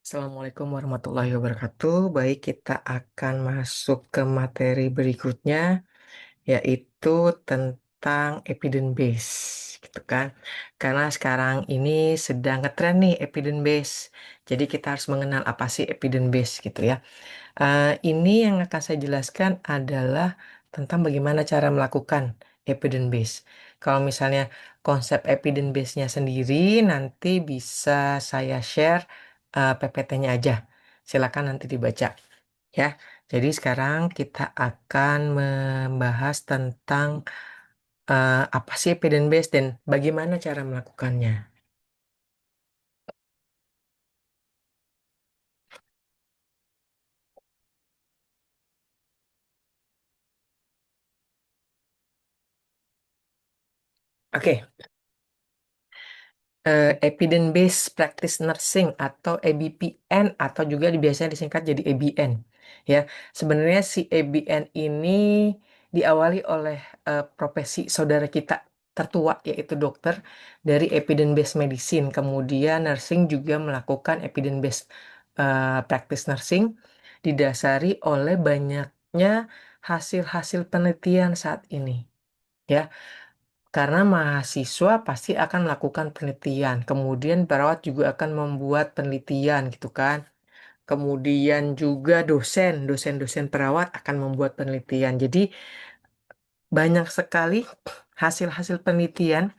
Assalamualaikum warahmatullahi wabarakatuh. Baik, kita akan masuk ke materi berikutnya, yaitu tentang evidence base, gitu kan? Karena sekarang ini sedang ngetren nih evidence base. Jadi kita harus mengenal apa sih evidence base, gitu ya. Ini yang akan saya jelaskan adalah tentang bagaimana cara melakukan evidence base. Kalau misalnya konsep evidence base-nya sendiri, nanti bisa saya share PPT-nya aja. Silakan nanti dibaca ya. Jadi sekarang kita akan membahas tentang apa sih evidence base dan bagaimana cara melakukannya. Oke, Evidence Based Practice Nursing atau EBPN atau juga biasanya disingkat jadi EBN. Ya, sebenarnya si EBN ini diawali oleh profesi saudara kita tertua yaitu dokter dari evidence based medicine. Kemudian nursing juga melakukan evidence based practice nursing didasari oleh banyaknya hasil-hasil penelitian saat ini. Ya, karena mahasiswa pasti akan melakukan penelitian, kemudian perawat juga akan membuat penelitian gitu kan. Kemudian juga dosen-dosen perawat akan membuat penelitian. Jadi banyak sekali hasil-hasil penelitian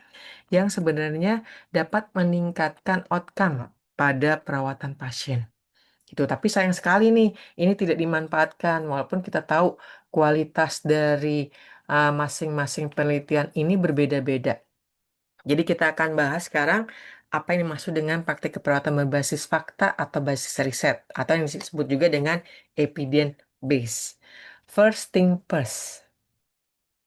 yang sebenarnya dapat meningkatkan outcome pada perawatan pasien. Gitu. Tapi sayang sekali nih, ini tidak dimanfaatkan walaupun kita tahu kualitas dari masing-masing penelitian ini berbeda-beda. Jadi kita akan bahas sekarang apa yang dimaksud dengan praktik keperawatan berbasis fakta atau basis riset atau yang disebut juga dengan evidence base. First thing first,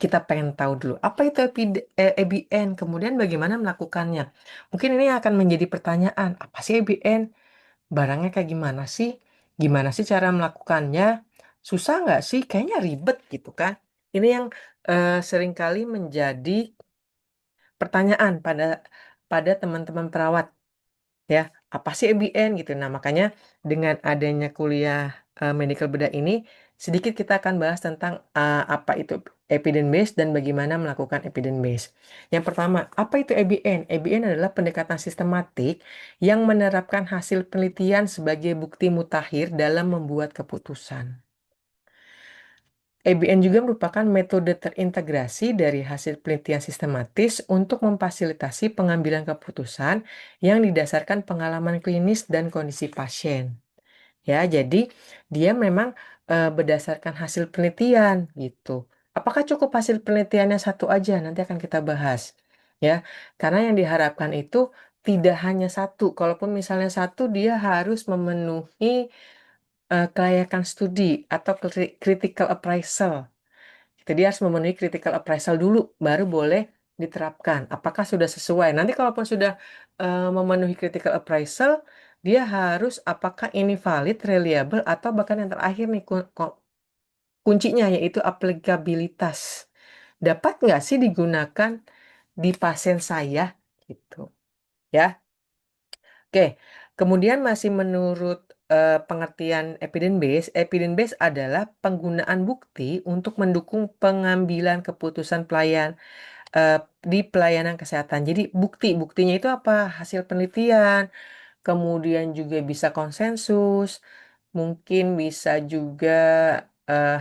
kita pengen tahu dulu apa itu EBN, kemudian bagaimana melakukannya. Mungkin ini akan menjadi pertanyaan, apa sih EBN? Barangnya kayak gimana sih? Gimana sih cara melakukannya? Susah nggak sih? Kayaknya ribet gitu kan. Ini yang seringkali menjadi pertanyaan pada pada teman-teman perawat ya, apa sih EBN gitu. Nah, makanya dengan adanya kuliah medical bedah ini sedikit kita akan bahas tentang apa itu evidence based dan bagaimana melakukan evidence based. Yang pertama, apa itu EBN? EBN adalah pendekatan sistematik yang menerapkan hasil penelitian sebagai bukti mutakhir dalam membuat keputusan. EBN juga merupakan metode terintegrasi dari hasil penelitian sistematis untuk memfasilitasi pengambilan keputusan yang didasarkan pengalaman klinis dan kondisi pasien. Ya, jadi dia memang berdasarkan hasil penelitian gitu. Apakah cukup hasil penelitiannya satu aja? Nanti akan kita bahas. Ya, karena yang diharapkan itu tidak hanya satu. Kalaupun misalnya satu, dia harus memenuhi kelayakan studi atau critical appraisal. Jadi dia harus memenuhi critical appraisal dulu, baru boleh diterapkan. Apakah sudah sesuai? Nanti kalaupun sudah memenuhi critical appraisal, dia harus apakah ini valid, reliable, atau bahkan yang terakhir nih kuncinya yaitu aplikabilitas. Dapat nggak sih digunakan di pasien saya? Gitu. Ya, oke. Kemudian masih menurut pengertian evidence base adalah penggunaan bukti untuk mendukung pengambilan keputusan pelayan eh, di pelayanan kesehatan. Jadi buktinya itu apa? Hasil penelitian, kemudian juga bisa konsensus, mungkin bisa juga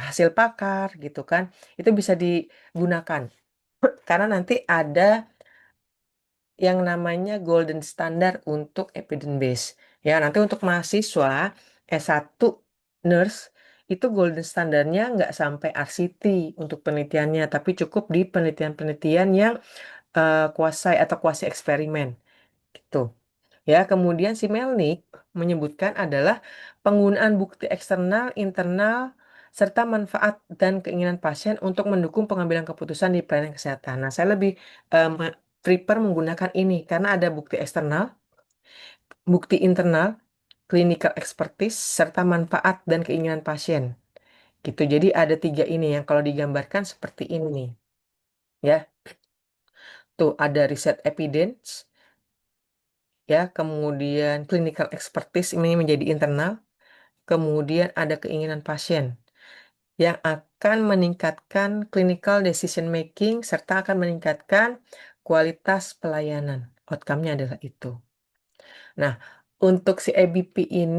hasil pakar gitu kan. Itu bisa digunakan karena nanti ada yang namanya golden standard untuk evidence base. Ya, nanti untuk mahasiswa S1 nurse itu golden standarnya nggak sampai RCT untuk penelitiannya, tapi cukup di penelitian-penelitian yang kuasai atau kuasi eksperimen gitu. Ya, kemudian si Melnick menyebutkan adalah penggunaan bukti eksternal, internal, serta manfaat dan keinginan pasien untuk mendukung pengambilan keputusan di pelayanan kesehatan. Nah, saya lebih prefer menggunakan ini karena ada bukti eksternal, bukti internal, clinical expertise, serta manfaat dan keinginan pasien. Gitu. Jadi ada tiga ini yang kalau digambarkan seperti ini nih. Ya, tuh ada riset evidence, ya, kemudian clinical expertise ini menjadi internal, kemudian ada keinginan pasien yang akan meningkatkan clinical decision making serta akan meningkatkan kualitas pelayanan. Outcome-nya adalah itu. Nah, untuk si ABN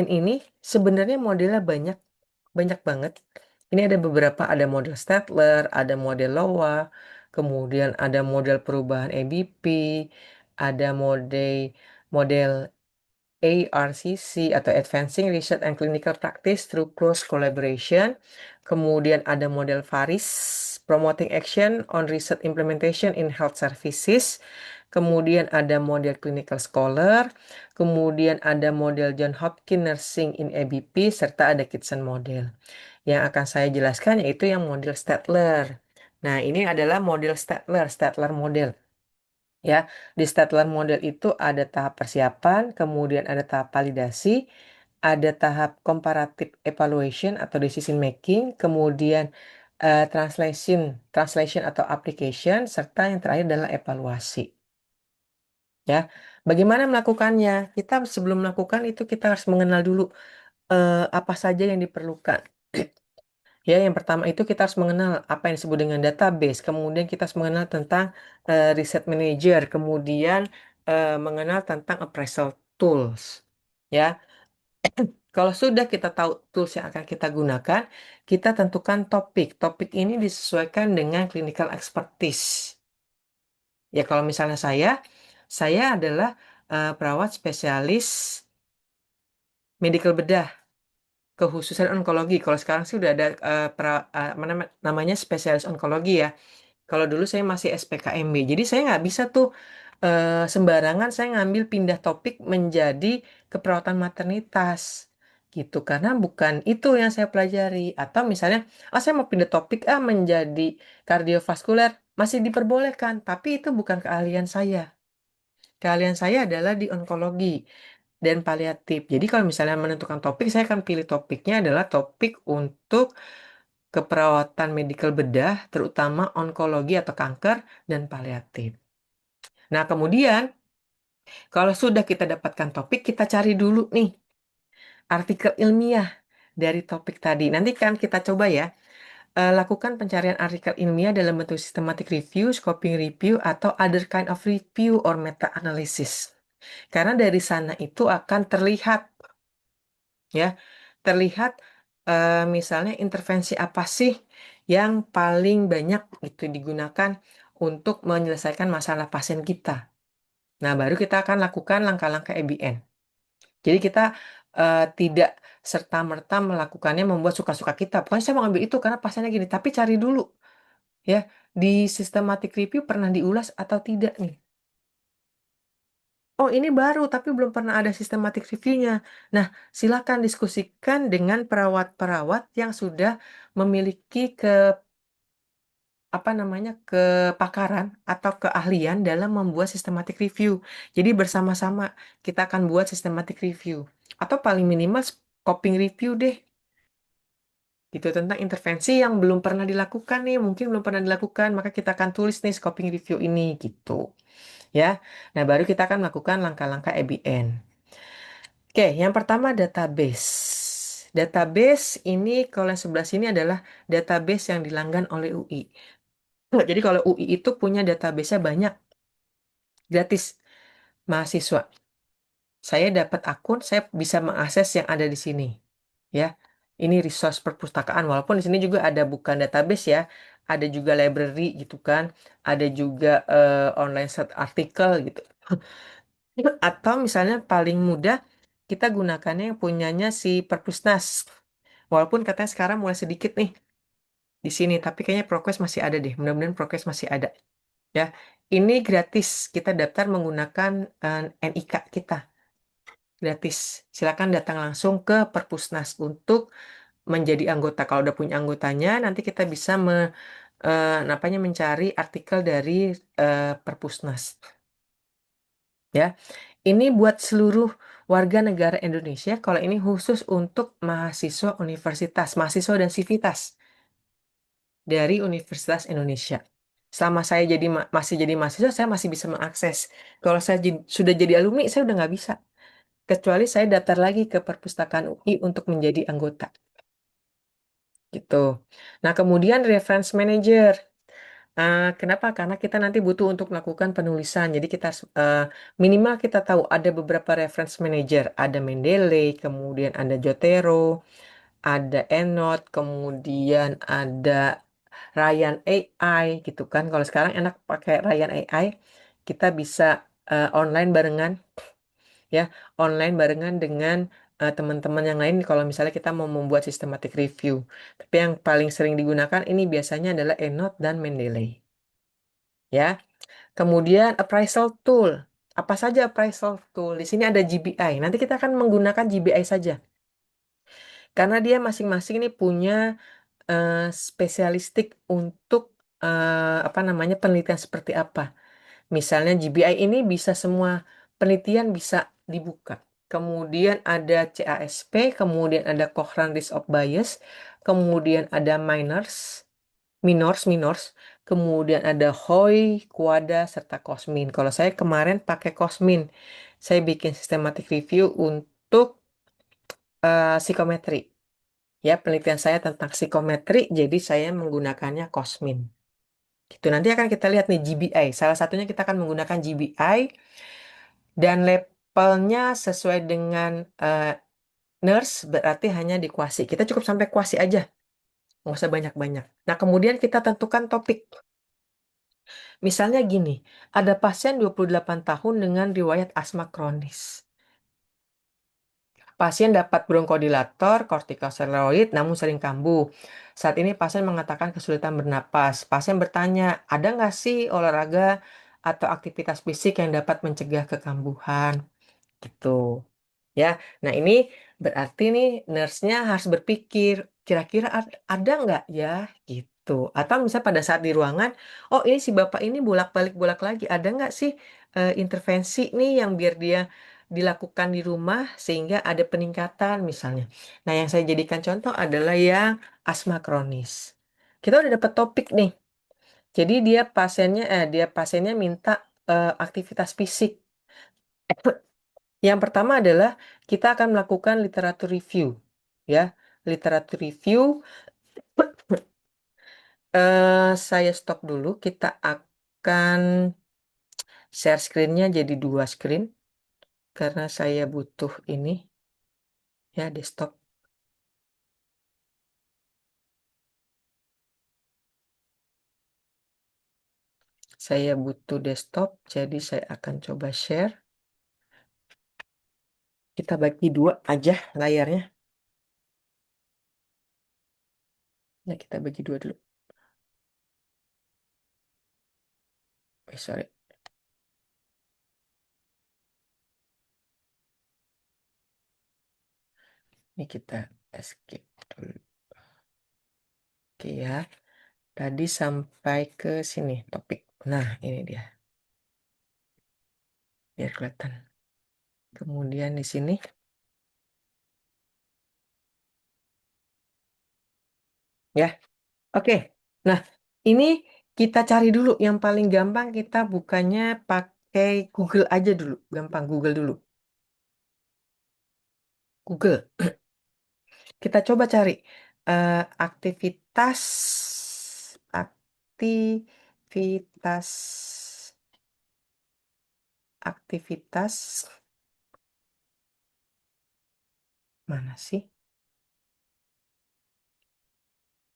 ini sebenarnya modelnya banyak, banyak banget. Ini ada beberapa, ada model Stadler, ada model LOA, kemudian ada model perubahan ABP, ada model ARCC atau Advancing Research and Clinical Practice Through Close Collaboration. Kemudian ada model VARIS, Promoting Action on Research Implementation in Health Services. Kemudian ada model Clinical Scholar. Kemudian ada model John Hopkins Nursing in ABP, serta ada Kitson model. Yang akan saya jelaskan yaitu yang model Stadler. Nah, ini adalah model Stadler model. Ya, di Stadler model itu ada tahap persiapan, kemudian ada tahap validasi, ada tahap comparative evaluation atau decision making, kemudian translation atau application, serta yang terakhir adalah evaluasi. Ya, bagaimana melakukannya? Kita sebelum melakukan itu kita harus mengenal dulu apa saja yang diperlukan. Ya, yang pertama itu kita harus mengenal apa yang disebut dengan database, kemudian kita harus mengenal tentang research manager, kemudian mengenal tentang appraisal tools. Ya, kalau sudah kita tahu tools yang akan kita gunakan, kita tentukan topik. Topik ini disesuaikan dengan clinical expertise. Ya, kalau misalnya saya adalah perawat spesialis medical bedah, khususan onkologi. Kalau sekarang sih udah ada namanya spesialis onkologi ya. Kalau dulu saya masih SPKMB, jadi saya nggak bisa tuh sembarangan saya ngambil pindah topik menjadi keperawatan maternitas gitu, karena bukan itu yang saya pelajari. Atau misalnya, saya mau pindah topik menjadi kardiovaskuler, masih diperbolehkan, tapi itu bukan keahlian saya. Keahlian saya adalah di onkologi dan paliatif. Jadi kalau misalnya menentukan topik, saya akan pilih topiknya adalah topik untuk keperawatan medikal bedah, terutama onkologi atau kanker dan paliatif. Nah, kemudian kalau sudah kita dapatkan topik, kita cari dulu nih artikel ilmiah dari topik tadi. Nanti kan kita coba ya, lakukan pencarian artikel ilmiah dalam bentuk systematic review, scoping review, atau other kind of review or meta-analysis. Karena dari sana itu akan terlihat, ya, terlihat misalnya intervensi apa sih yang paling banyak itu digunakan untuk menyelesaikan masalah pasien kita. Nah, baru kita akan lakukan langkah-langkah EBN. Jadi kita tidak serta-merta melakukannya membuat suka-suka kita. Pokoknya saya mau ambil itu karena pasiennya gini. Tapi cari dulu, ya, di systematic review pernah diulas atau tidak nih. Oh, ini baru, tapi belum pernah ada systematic review-nya. Nah, silakan diskusikan dengan perawat-perawat yang sudah memiliki apa namanya, kepakaran atau keahlian dalam membuat systematic review. Jadi bersama-sama kita akan buat systematic review. Atau paling minimal scoping review deh. Gitu, tentang intervensi yang belum pernah dilakukan nih, mungkin belum pernah dilakukan, maka kita akan tulis nih scoping review ini gitu. Ya. Nah, baru kita akan melakukan langkah-langkah EBN. Oke, yang pertama database. Database ini kalau yang sebelah sini adalah database yang dilanggan oleh UI. Jadi kalau UI itu punya database-nya banyak, gratis, mahasiswa. Saya dapat akun, saya bisa mengakses yang ada di sini. Ya, ini resource perpustakaan. Walaupun di sini juga ada bukan database ya, ada juga library gitu kan, ada juga online search artikel gitu. Atau misalnya paling mudah kita gunakannya yang punyanya si Perpusnas. Walaupun katanya sekarang mulai sedikit nih di sini, tapi kayaknya Prokes masih ada deh. Mudah-mudahan Prokes masih ada. Ya, ini gratis. Kita daftar menggunakan NIK kita. Gratis. Silakan datang langsung ke Perpusnas untuk menjadi anggota. Kalau udah punya anggotanya, nanti kita bisa mencari artikel dari Perpusnas. Ya, ini buat seluruh warga negara Indonesia. Kalau ini khusus untuk mahasiswa universitas, mahasiswa dan sivitas dari Universitas Indonesia. Selama saya masih jadi mahasiswa, saya masih bisa mengakses. Kalau saya sudah jadi alumni, saya udah nggak bisa. Kecuali saya daftar lagi ke perpustakaan UI untuk menjadi anggota, gitu. Nah, kemudian reference manager. Kenapa? Karena kita nanti butuh untuk melakukan penulisan. Jadi kita minimal kita tahu ada beberapa reference manager. Ada Mendeley, kemudian ada Jotero, ada Endnote, kemudian ada Ryan AI, gitu kan. Kalau sekarang enak pakai Ryan AI, kita bisa online barengan, ya, online barengan dengan teman-teman yang lain kalau misalnya kita mau membuat systematic review. Tapi yang paling sering digunakan ini biasanya adalah Endnote dan Mendeley, ya. Kemudian appraisal tool. Apa saja appraisal tool? Di sini ada GBI. Nanti kita akan menggunakan GBI saja. Karena dia masing-masing ini punya spesialistik untuk apa namanya penelitian seperti apa. Misalnya GBI ini bisa semua penelitian bisa dibuka. Kemudian ada CASP, kemudian ada Cochrane Risk of Bias, kemudian ada minors, kemudian ada Hoi, Quada, serta Cosmin. Kalau saya kemarin pakai Cosmin, saya bikin systematic review untuk psikometri. Ya, penelitian saya tentang psikometri, jadi saya menggunakannya Cosmin. Gitu, nanti akan kita lihat nih GBI. Salah satunya kita akan menggunakan GBI dan levelnya sesuai dengan nurse, berarti hanya di kuasi. Kita cukup sampai kuasi aja, nggak usah banyak-banyak. Nah, kemudian kita tentukan topik. Misalnya gini, ada pasien 28 tahun dengan riwayat asma kronis. Pasien dapat bronkodilator, kortikosteroid, namun sering kambuh. Saat ini pasien mengatakan kesulitan bernapas. Pasien bertanya, ada nggak sih olahraga atau aktivitas fisik yang dapat mencegah kekambuhan? Gitu. Ya, nah ini berarti nih nurse-nya harus berpikir, kira-kira ada nggak ya gitu. Atau misalnya pada saat di ruangan, oh ini si bapak ini bolak lagi, ada nggak sih intervensi nih yang biar dia dilakukan di rumah sehingga ada peningkatan misalnya. Nah, yang saya jadikan contoh adalah yang asma kronis. Kita udah dapat topik nih. Jadi dia pasiennya minta aktivitas fisik. Yang pertama adalah kita akan melakukan literatur review, ya. Literatur review, saya stop dulu. Kita akan share screen-nya jadi 2 screen karena saya butuh ini, ya, desktop. Saya butuh desktop, jadi saya akan coba share. Kita bagi 2 aja layarnya. Ya, kita bagi 2 dulu. Sorry. Ini kita escape dulu. Oke ya. Tadi sampai ke sini topik. Nah, ini dia. Biar kelihatan. Kemudian di sini, ya. Oke. Nah, ini kita cari dulu yang paling gampang, kita bukanya pakai Google aja dulu. Gampang, Google dulu. Google. Kita coba cari eh, aktivitas aktivitas aktivitas mana sih?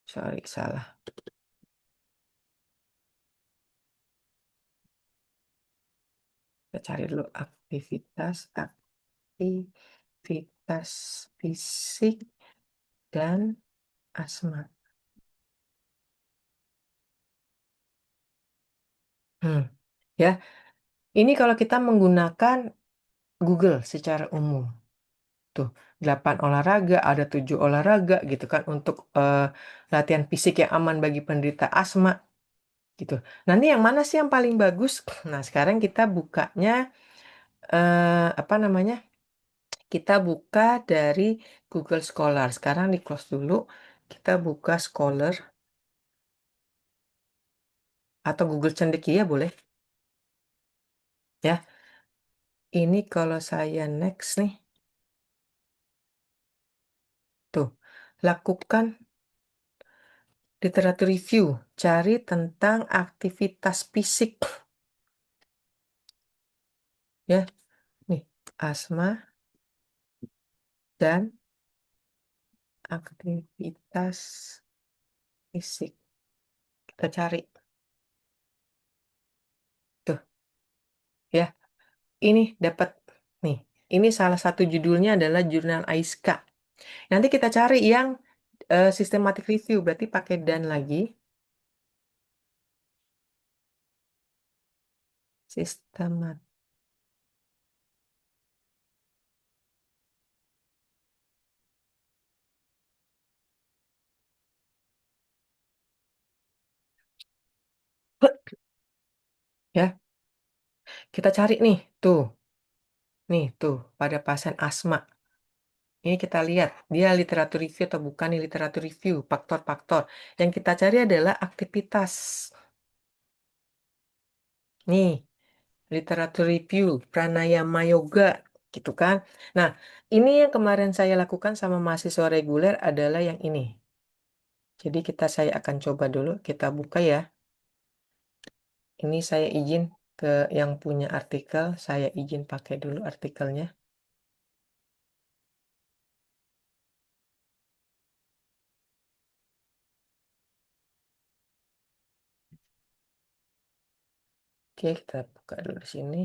Sorry, salah. Kita cari dulu aktivitas fisik dan asma. Hmm. Ya, ini kalau kita menggunakan Google secara umum. Tuh, 8 olahraga, ada 7 olahraga gitu kan untuk latihan fisik yang aman bagi penderita asma gitu. Nah, ini yang mana sih yang paling bagus? Nah, sekarang kita bukanya apa namanya? Kita buka dari Google Scholar. Sekarang di close dulu. Kita buka Scholar. atau Google Cendekia boleh ya. Ini kalau saya next nih, tuh, lakukan literatur review, cari tentang aktivitas fisik ya. Nih, asma dan aktivitas fisik. Kita cari tuh ya. Ini dapat nih. Ini salah satu judulnya adalah Jurnal Aiska. Nanti kita cari yang systematic review, berarti pakai dan lagi. Sistemat. Ya, kita cari nih, tuh. Nih, tuh, pada pasien asma. Ini kita lihat, dia literatur review atau bukan nih literatur review, faktor-faktor. Yang kita cari adalah aktivitas. Nih, literatur review, pranayama yoga, gitu kan. Nah, ini yang kemarin saya lakukan sama mahasiswa reguler adalah yang ini. Jadi saya akan coba dulu, kita buka ya. Ini saya izin ke yang punya artikel, saya izin pakai dulu artikelnya. Oke, kita buka dulu di sini.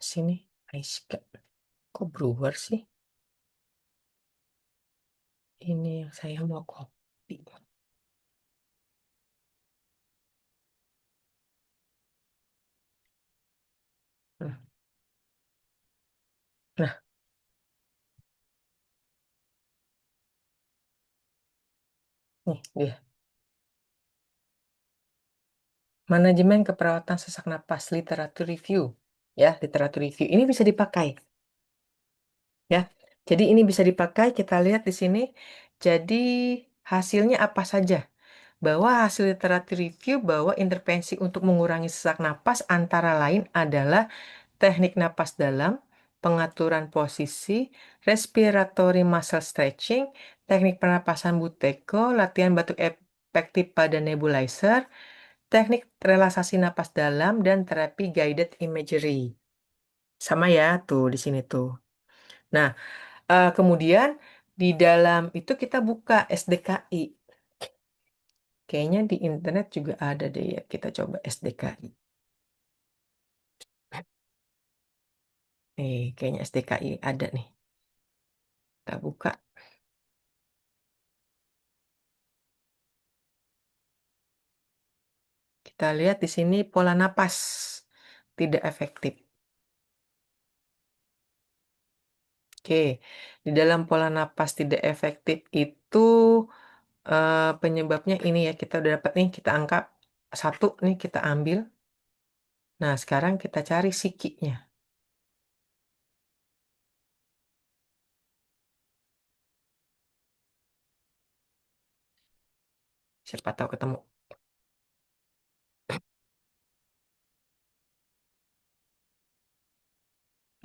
Sini, Aiska. Kok Brewer sih? Ini yang saya mau copy. Nah, nah, nih dia. Manajemen keperawatan sesak napas, literatur review. Ya, literatur review. Ini bisa dipakai. Ya, jadi ini bisa dipakai. Kita lihat di sini. Jadi hasilnya apa saja? Bahwa hasil literatur review bahwa intervensi untuk mengurangi sesak napas antara lain adalah teknik napas dalam, pengaturan posisi, respiratory muscle stretching, teknik pernapasan Buteyko, latihan batuk efektif pada nebulizer, teknik relaksasi napas dalam, dan terapi guided imagery. Sama ya, tuh di sini tuh. Nah, kemudian di dalam itu kita buka SDKI. Kayaknya di internet juga ada deh ya. Kita coba SDKI. Nih, kayaknya SDKI ada nih. Kita buka. Kita lihat di sini pola napas tidak efektif. Oke, di dalam pola napas tidak efektif itu penyebabnya ini ya, kita udah dapat nih, kita angkat satu nih, kita ambil. Nah, sekarang kita cari sikinya. Siapa tahu ketemu.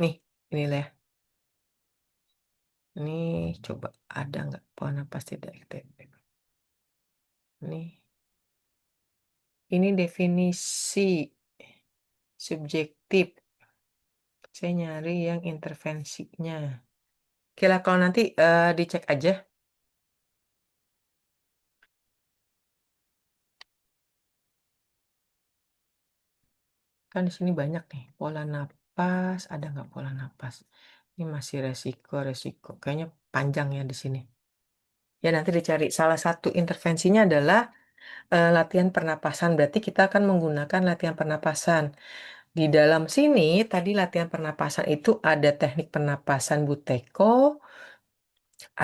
Nih, inilah ya. Ini coba ada nggak pola napas tidak efektif. Ini definisi subjektif. Saya nyari yang intervensinya. Oke lah, kalau nanti dicek aja. Kan di sini banyak nih. Pola napas, ada nggak pola napas? Ini masih resiko. Kayaknya panjang ya di sini. Ya nanti dicari. Salah satu intervensinya adalah latihan pernapasan. Berarti kita akan menggunakan latihan pernapasan. Di dalam sini, tadi latihan pernapasan itu ada teknik pernapasan Buteyko,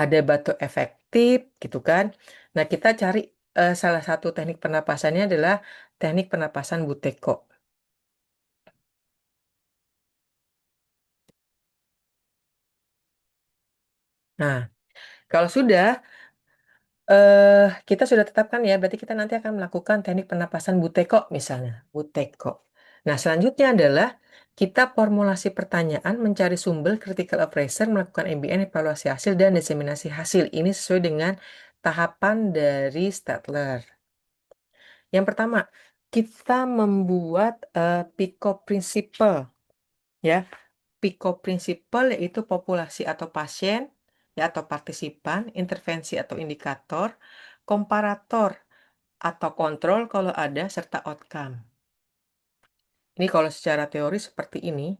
ada batu efektif, gitu kan. Nah, kita cari salah satu teknik pernapasannya adalah teknik pernapasan Buteyko. Nah, Kalau sudah, kita sudah tetapkan ya, berarti kita nanti akan melakukan teknik penapasan Buteyko misalnya, Buteyko. Nah, selanjutnya adalah kita formulasi pertanyaan, mencari sumber, critical appraiser, melakukan MBN, evaluasi hasil, dan diseminasi hasil. Ini sesuai dengan tahapan dari Stadler. Yang pertama, kita membuat PICO Principle, ya. PICO Principle yaitu populasi atau pasien, ya, atau partisipan, intervensi atau indikator, komparator atau kontrol kalau ada, serta outcome. Ini kalau secara teori seperti ini,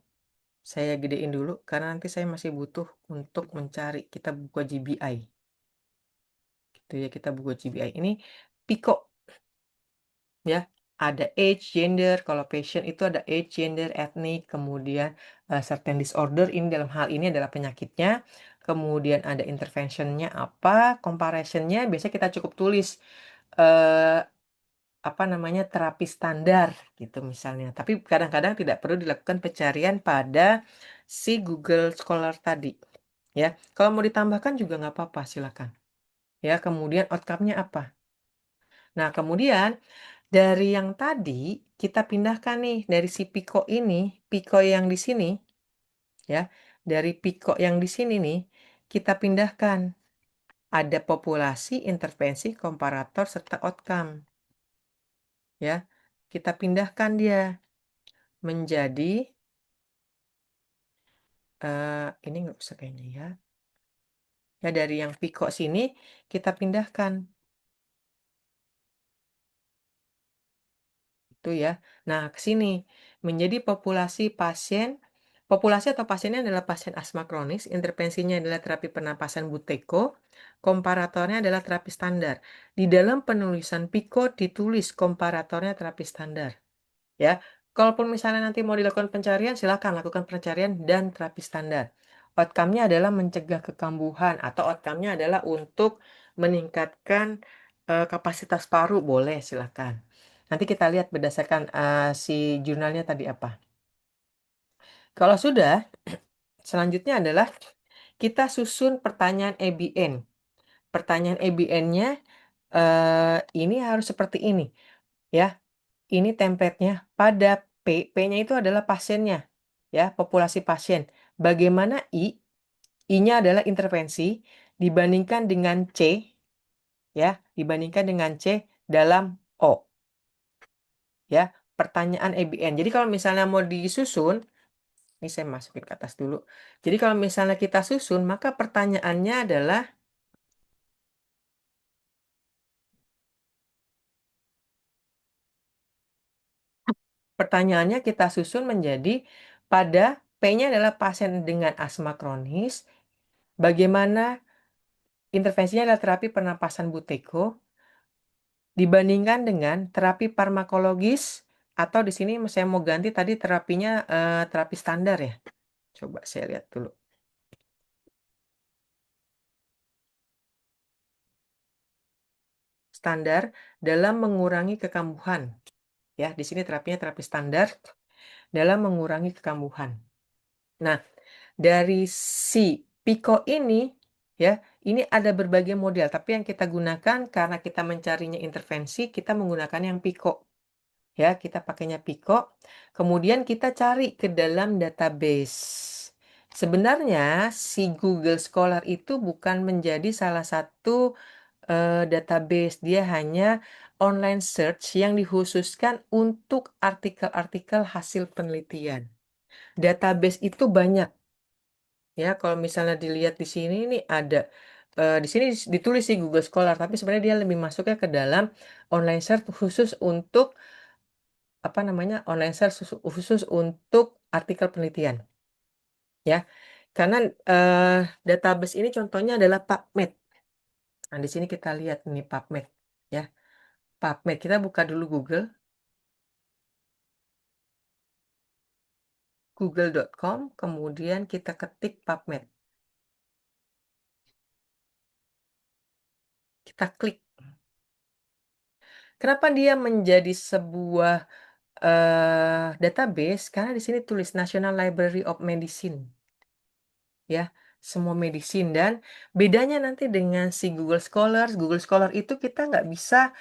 saya gedein dulu karena nanti saya masih butuh untuk mencari. Kita buka GBI. Gitu ya, kita buka GBI. Ini PICO, ya. Ada age, gender, kalau patient itu ada age, gender, ethnic, kemudian certain disorder, ini dalam hal ini adalah penyakitnya, kemudian ada interventionnya apa, comparisonnya, biasanya kita cukup tulis eh, apa namanya, terapi standar gitu misalnya. Tapi kadang-kadang tidak perlu dilakukan pencarian pada si Google Scholar tadi. Ya, kalau mau ditambahkan juga nggak apa-apa, silakan. Ya, kemudian outcome-nya apa? Nah, kemudian dari yang tadi kita pindahkan nih dari si Pico ini, Pico yang di sini, ya, dari Pico yang di sini nih, kita pindahkan ada populasi, intervensi, komparator, serta outcome, ya. Kita pindahkan dia menjadi ini nggak usah kayaknya ya. Ya dari yang Pico sini kita pindahkan itu ya. Nah, ke sini menjadi populasi pasien. Populasi atau pasiennya adalah pasien asma kronis, intervensinya adalah terapi pernapasan Buteyko, komparatornya adalah terapi standar. Di dalam penulisan Pico ditulis komparatornya terapi standar. Ya, kalaupun misalnya nanti mau dilakukan pencarian, silakan lakukan pencarian dan terapi standar. Outcome-nya adalah mencegah kekambuhan atau outcome-nya adalah untuk meningkatkan kapasitas paru, boleh silakan. Nanti kita lihat berdasarkan si jurnalnya tadi apa. Kalau sudah, selanjutnya adalah kita susun pertanyaan EBN. Pertanyaan EBN-nya ini harus seperti ini, ya. Ini template-nya pada P, P-nya itu adalah pasiennya, ya, populasi pasien. Bagaimana I? I-nya adalah intervensi dibandingkan dengan C, ya, dibandingkan dengan C dalam O, ya. Pertanyaan EBN. Jadi kalau misalnya mau disusun, ini saya masukin ke atas dulu. Jadi kalau misalnya kita susun, maka pertanyaannya adalah pertanyaannya kita susun menjadi pada P-nya adalah pasien dengan asma kronis. Bagaimana intervensinya adalah terapi pernapasan Buteyko dibandingkan dengan terapi farmakologis atau di sini saya mau ganti tadi terapinya terapi standar ya. Coba saya lihat dulu. Standar dalam mengurangi kekambuhan. Ya, di sini terapinya terapi standar dalam mengurangi kekambuhan. Nah, dari si Pico ini, ya, ini ada berbagai model, tapi yang kita gunakan karena kita mencarinya intervensi, kita menggunakan yang Pico. Ya, kita pakainya Pico. Kemudian kita cari ke dalam database. Sebenarnya si Google Scholar itu bukan menjadi salah satu database, dia hanya online search yang dikhususkan untuk artikel-artikel hasil penelitian. Database itu banyak. Ya, kalau misalnya dilihat di sini nih ada di sini ditulis sih Google Scholar, tapi sebenarnya dia lebih masuknya ke dalam online search khusus untuk apa namanya, online search khusus untuk artikel penelitian. Ya, karena eh, database ini contohnya adalah PubMed. Nah, di sini kita lihat ini PubMed. Ya, PubMed kita buka dulu Google, google.com, kemudian kita ketik PubMed. Kita klik. Kenapa dia menjadi sebuah database? Karena di sini tulis National Library of Medicine. Ya, semua medicine. Dan bedanya nanti dengan si Google Scholar itu kita nggak bisa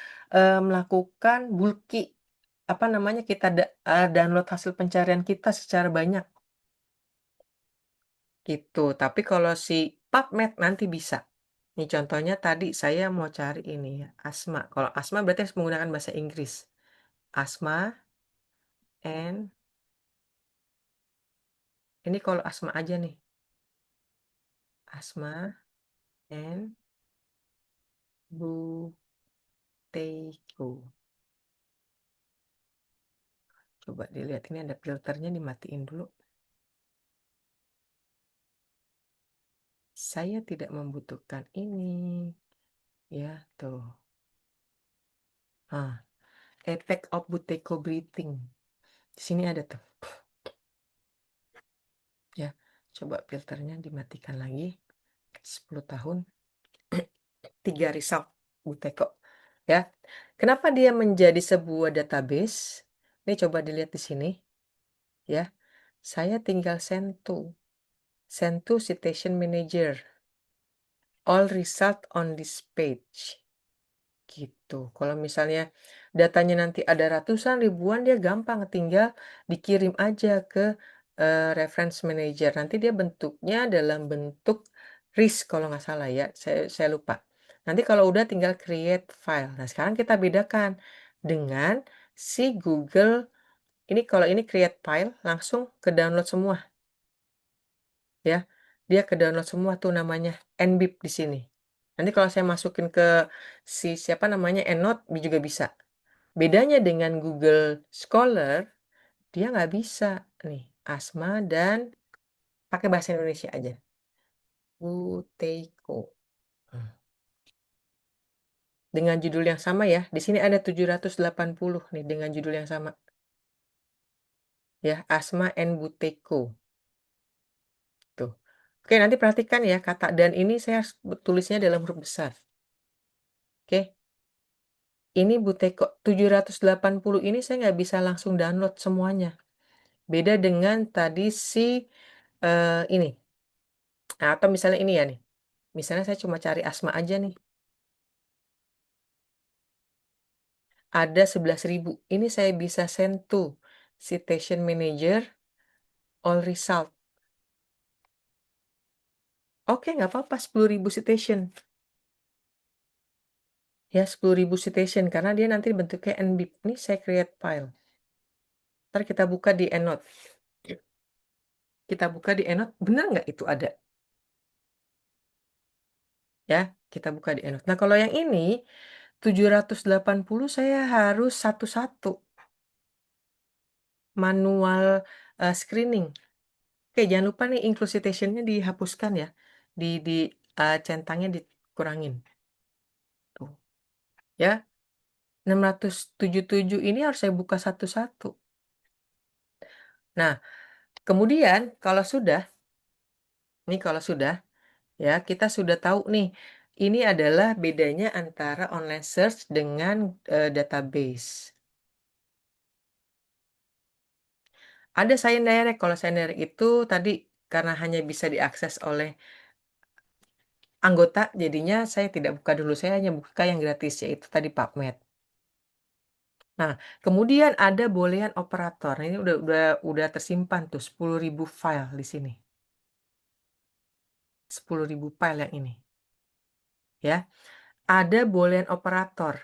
melakukan bulky, apa namanya, kita download hasil pencarian kita secara banyak gitu. Tapi kalau si PubMed nanti bisa. Nih contohnya tadi saya mau cari ini ya, asma. Kalau asma berarti harus menggunakan bahasa Inggris. Asma and ini kalau asma aja nih. Asma and buteyko. Coba dilihat, ini ada filternya, dimatiin dulu. Saya tidak membutuhkan ini. Ya, tuh. Ah, effect of buteyko breathing. Di sini ada tuh. Ya, coba filternya dimatikan lagi. 10 tahun. 3 result buteyko. Ya. Kenapa dia menjadi sebuah database? Ini coba dilihat di sini. Ya. Saya tinggal send to. Send to citation manager. All result on this page. Gitu. Kalau misalnya datanya nanti ada ratusan, ribuan, dia gampang, tinggal dikirim aja ke reference manager. Nanti dia bentuknya dalam bentuk RIS kalau nggak salah ya, saya lupa. Nanti kalau udah tinggal create file. Nah, sekarang kita bedakan dengan si Google, ini kalau ini create file, langsung ke download semua ya. Dia ke download semua tuh namanya nbib di sini. Nanti kalau saya masukin ke si siapa namanya EndNote dia juga bisa. Bedanya dengan Google Scholar, dia nggak bisa nih asma dan pakai bahasa Indonesia aja. Buteyko. Hmm. Dengan judul yang sama ya. Di sini ada 780 nih dengan judul yang sama. Ya, Asma and Buteyko. Tuh. Oke, nanti perhatikan ya kata dan ini saya harus tulisnya dalam huruf besar. Oke. Ini Buteyko 780 ini saya nggak bisa langsung download semuanya. Beda dengan tadi si ini. Nah, atau misalnya ini ya nih. Misalnya saya cuma cari asma aja nih. Ada 11.000. Ini saya bisa send to citation manager all result. Oke, nggak apa-apa 10.000 citation. Ya, 10.000 citation karena dia nanti bentuknya nbib. Ini saya create file. Ntar kita buka di EndNote. Kita buka di EndNote, bener nggak itu ada? Ya, kita buka di EndNote. Nah, kalau yang ini 780 saya harus satu-satu manual screening. Oke, jangan lupa nih include citation-nya dihapuskan ya. Di centangnya dikurangin. Tuh. Ya, 677 ini harus saya buka satu-satu. Nah, kemudian kalau sudah, ya kita sudah tahu nih, ini adalah bedanya antara online search dengan database. Ada sign direct. Kalau sign direct itu tadi karena hanya bisa diakses oleh anggota, jadinya saya tidak buka dulu. Saya hanya buka yang gratis, yaitu tadi PubMed. Nah, kemudian ada boolean operator. Nah, ini udah tersimpan tuh 10.000 file di sini. 10.000 file yang ini. Ya. Ada boolean operator.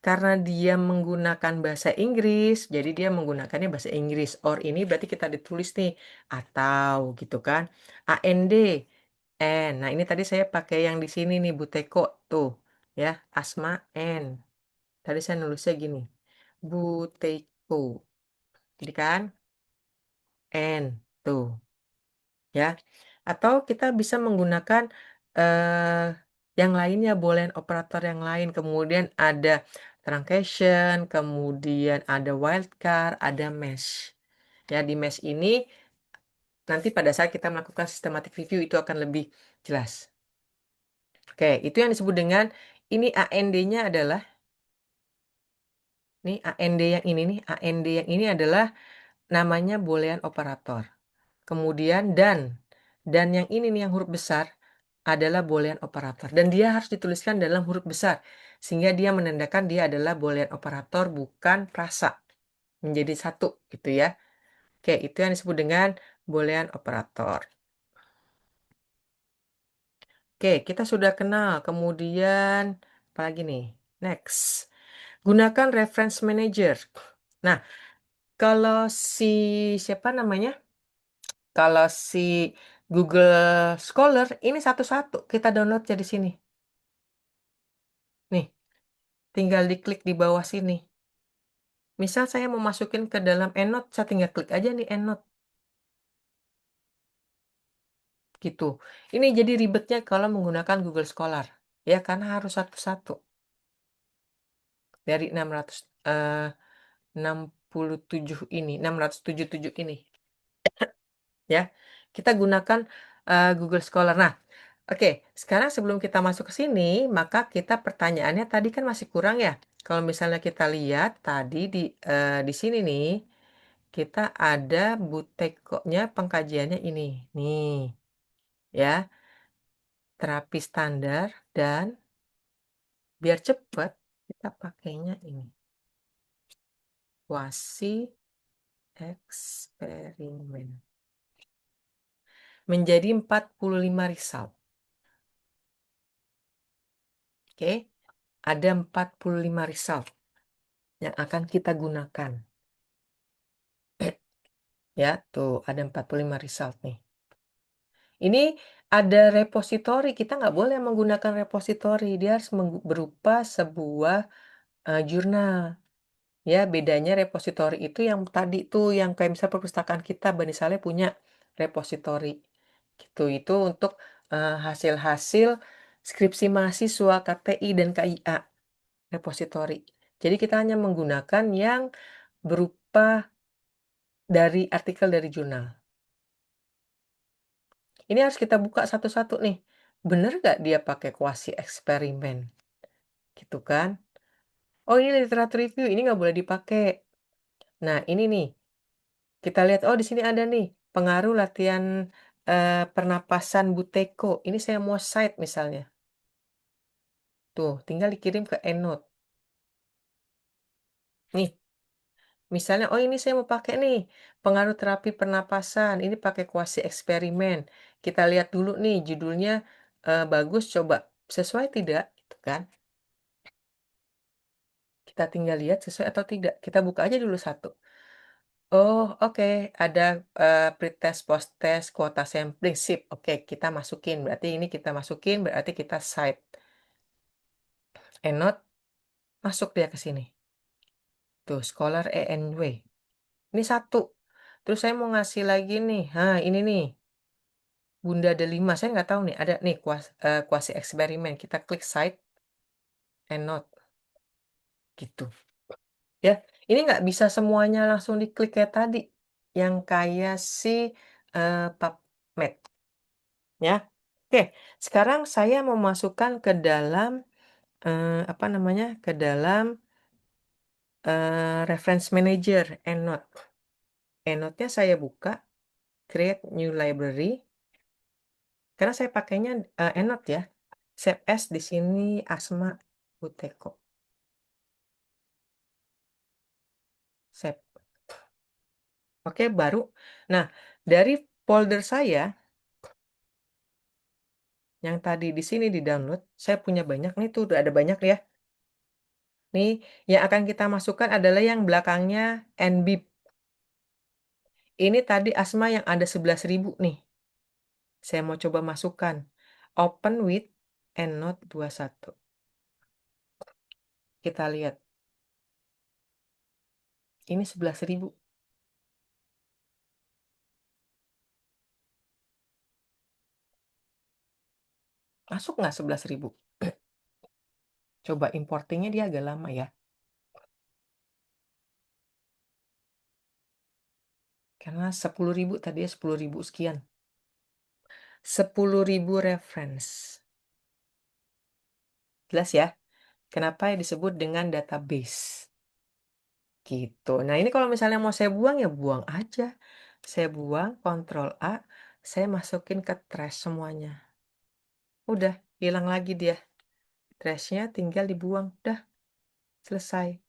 Karena dia menggunakan bahasa Inggris, jadi dia menggunakannya bahasa Inggris. Or ini berarti kita ditulis nih atau gitu kan. AND N. Nah, ini tadi saya pakai yang di sini nih Buteko tuh ya, Asma N. Tadi saya nulisnya gini. Buteko. Jadi kan N tuh ya. Atau kita bisa menggunakan yang lainnya, boolean operator yang lain. Kemudian ada truncation, kemudian ada wildcard, ada mesh. Ya, di mesh ini nanti pada saat kita melakukan systematic review itu akan lebih jelas. Oke, itu yang disebut dengan ini AND-nya adalah nih AND yang ini nih, AND yang ini adalah namanya boolean operator. Kemudian dan Dan yang ini nih, yang huruf besar adalah boolean operator dan dia harus dituliskan dalam huruf besar, sehingga dia menandakan dia adalah boolean operator bukan frasa, menjadi satu gitu ya. Oke, itu yang disebut dengan boolean operator. Oke, kita sudah kenal. Kemudian apalagi nih? Next. Gunakan reference manager. Nah, kalau si siapa namanya? Kalau si Google Scholar ini satu-satu kita download di sini. Nih, tinggal diklik di bawah sini. Misal saya mau masukin ke dalam EndNote, saya tinggal klik aja nih EndNote. Gitu. Ini jadi ribetnya kalau menggunakan Google Scholar. Ya, karena harus satu-satu. Dari 667 ini, 677 ini. Ya, kita gunakan Google Scholar. Nah, oke, sekarang sebelum kita masuk ke sini, maka kita pertanyaannya tadi kan masih kurang ya. Kalau misalnya kita lihat tadi di sini nih, kita ada Butekonya pengkajiannya ini. Nih, ya, terapi standar dan biar cepet kita pakainya ini. Kuasi eksperimen. Menjadi 45 result. Oke, ada 45 result yang akan kita gunakan. Ya, tuh ada 45 result nih. Ini ada repositori, kita nggak boleh menggunakan repositori, dia harus berupa sebuah jurnal. Ya, bedanya repositori itu yang tadi tuh, yang kayak misal perpustakaan kita, Bani Saleh punya repositori. Gitu, itu untuk hasil-hasil skripsi mahasiswa KTI dan KIA, repositori. Jadi kita hanya menggunakan yang berupa dari artikel dari jurnal. Ini harus kita buka satu-satu nih. Bener nggak dia pakai kuasi eksperimen? Gitu kan? Oh, ini literatur review, ini nggak boleh dipakai. Nah, ini nih, kita lihat, oh di sini ada nih, pengaruh latihan pernapasan Buteyko. Ini saya mau cite misalnya. Tuh, tinggal dikirim ke EndNote. Nih, misalnya, oh ini saya mau pakai nih, pengaruh terapi pernapasan. Ini pakai kuasi eksperimen. Kita lihat dulu nih, judulnya bagus, coba sesuai tidak? Gitu kan? Kita tinggal lihat sesuai atau tidak. Kita buka aja dulu satu. Oh, oke, ada pretest, posttest, kuota sampling, sip. Oke, kita masukin. Berarti ini kita masukin, berarti kita cite. EndNote, masuk dia ke sini. Tuh, Scholar ENW. Ini satu. Terus saya mau ngasih lagi nih. Nah, ini nih. Bunda Delima. Saya nggak tahu nih. Ada nih kuasi eksperimen. Kita klik cite, EndNote. Gitu. Ya, ini nggak bisa semuanya langsung diklik kayak tadi. Yang kayak si PubMed. Ya. Oke, sekarang saya mau masukkan ke dalam apa namanya? Ke dalam reference manager EndNote. EndNote-nya saya buka, create new library. Karena saya pakainya EndNote ya. Save as di sini Asma Buteko. Save. Oke, baru. Nah, dari folder saya yang tadi di sini di-download, saya punya banyak nih tuh, udah ada banyak ya. Nih, yang akan kita masukkan adalah yang belakangnya NBIB. Ini tadi Asma yang ada 11.000 nih. Saya mau coba masukkan. Open with EndNote 21. Kita lihat. Ini 11.000. Masuk nggak 11.000? Coba importingnya dia agak lama ya. Karena 10.000 tadi ya 10.000 sekian. 10.000 reference. Jelas ya? Kenapa disebut dengan database? Gitu. Nah, ini kalau misalnya mau saya buang, ya buang aja. Saya buang, Ctrl A, saya masukin ke trash semuanya. Udah, hilang lagi dia. Trash-nya tinggal dibuang, udah selesai.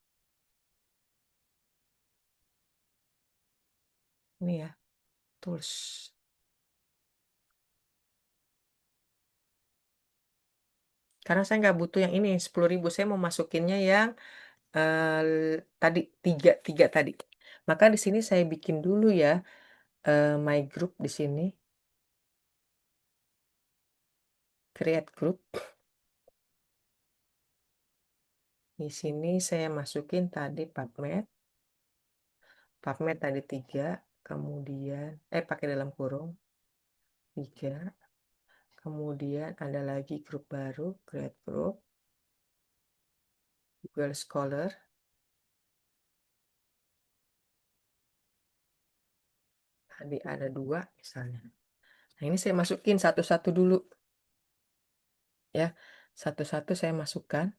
Ini ya, tools. Karena saya nggak butuh yang ini 10.000, saya mau masukinnya yang, tadi, tiga tadi. Maka di sini saya bikin dulu ya, my group di sini, create group. Di sini saya masukin tadi PubMed tadi 3, kemudian pakai dalam kurung, 3, kemudian ada lagi grup baru, create group, Google Scholar, tadi ada 2 misalnya. Nah, ini saya masukin satu-satu dulu ya, satu-satu saya masukkan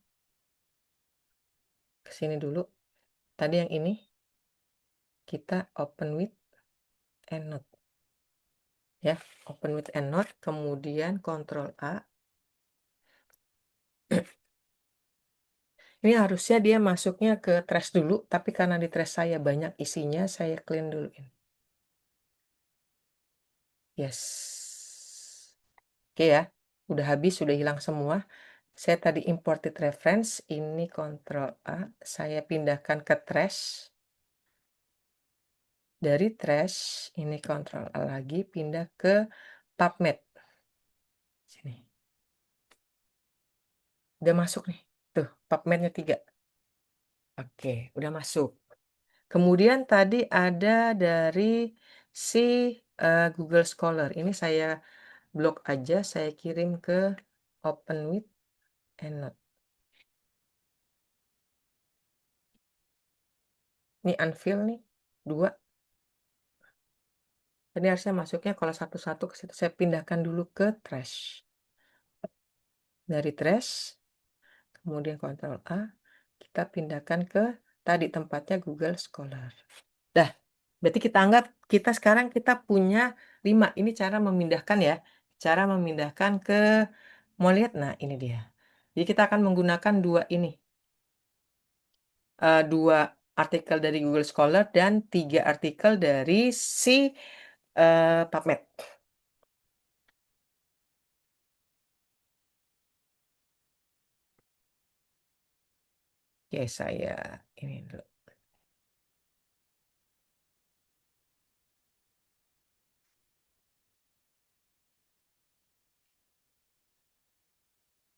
ke sini dulu. Tadi yang ini, kita open with EndNote ya, open with EndNote, kemudian Ctrl A. Ini harusnya dia masuknya ke trash dulu, tapi karena di trash saya banyak isinya, saya clean dulu ini. Yes. Oke ya, udah habis, udah hilang semua. Saya tadi imported reference, ini Ctrl A, saya pindahkan ke trash. Dari trash, ini Ctrl A lagi, pindah ke PubMed. Sini. Udah masuk nih. Tuh, PubMed-nya 3. Oke, udah masuk. Kemudian tadi ada dari si Google Scholar. Ini saya blok aja, saya kirim ke Open with EndNote. Ini unfill nih, 2. Tadi harusnya masuknya kalau satu-satu ke situ. Saya pindahkan dulu ke trash. Dari trash, kemudian Ctrl A, kita pindahkan ke tadi tempatnya Google Scholar. Dah, berarti kita anggap sekarang kita punya 5. Ini cara memindahkan ya. Cara memindahkan ke, mau lihat? Nah, ini dia. Jadi kita akan menggunakan 2 ini. 2 artikel dari Google Scholar dan 3 artikel dari si PubMed. Oke, saya ini dulu.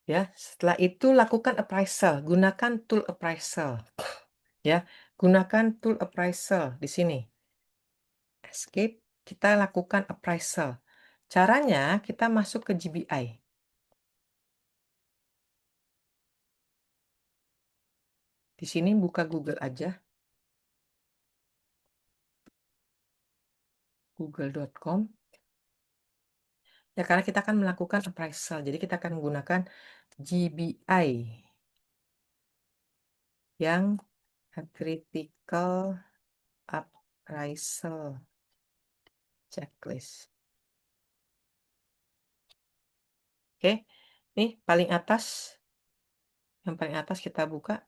Ya, setelah itu lakukan appraisal, gunakan tool appraisal. Ya, gunakan tool appraisal di sini. Escape, kita lakukan appraisal. Caranya kita masuk ke GBI. Di sini buka Google aja. Google.com. Ya, karena kita akan melakukan appraisal. Jadi kita akan menggunakan GBI yang critical appraisal checklist. Oke, nih paling atas. Yang paling atas kita buka.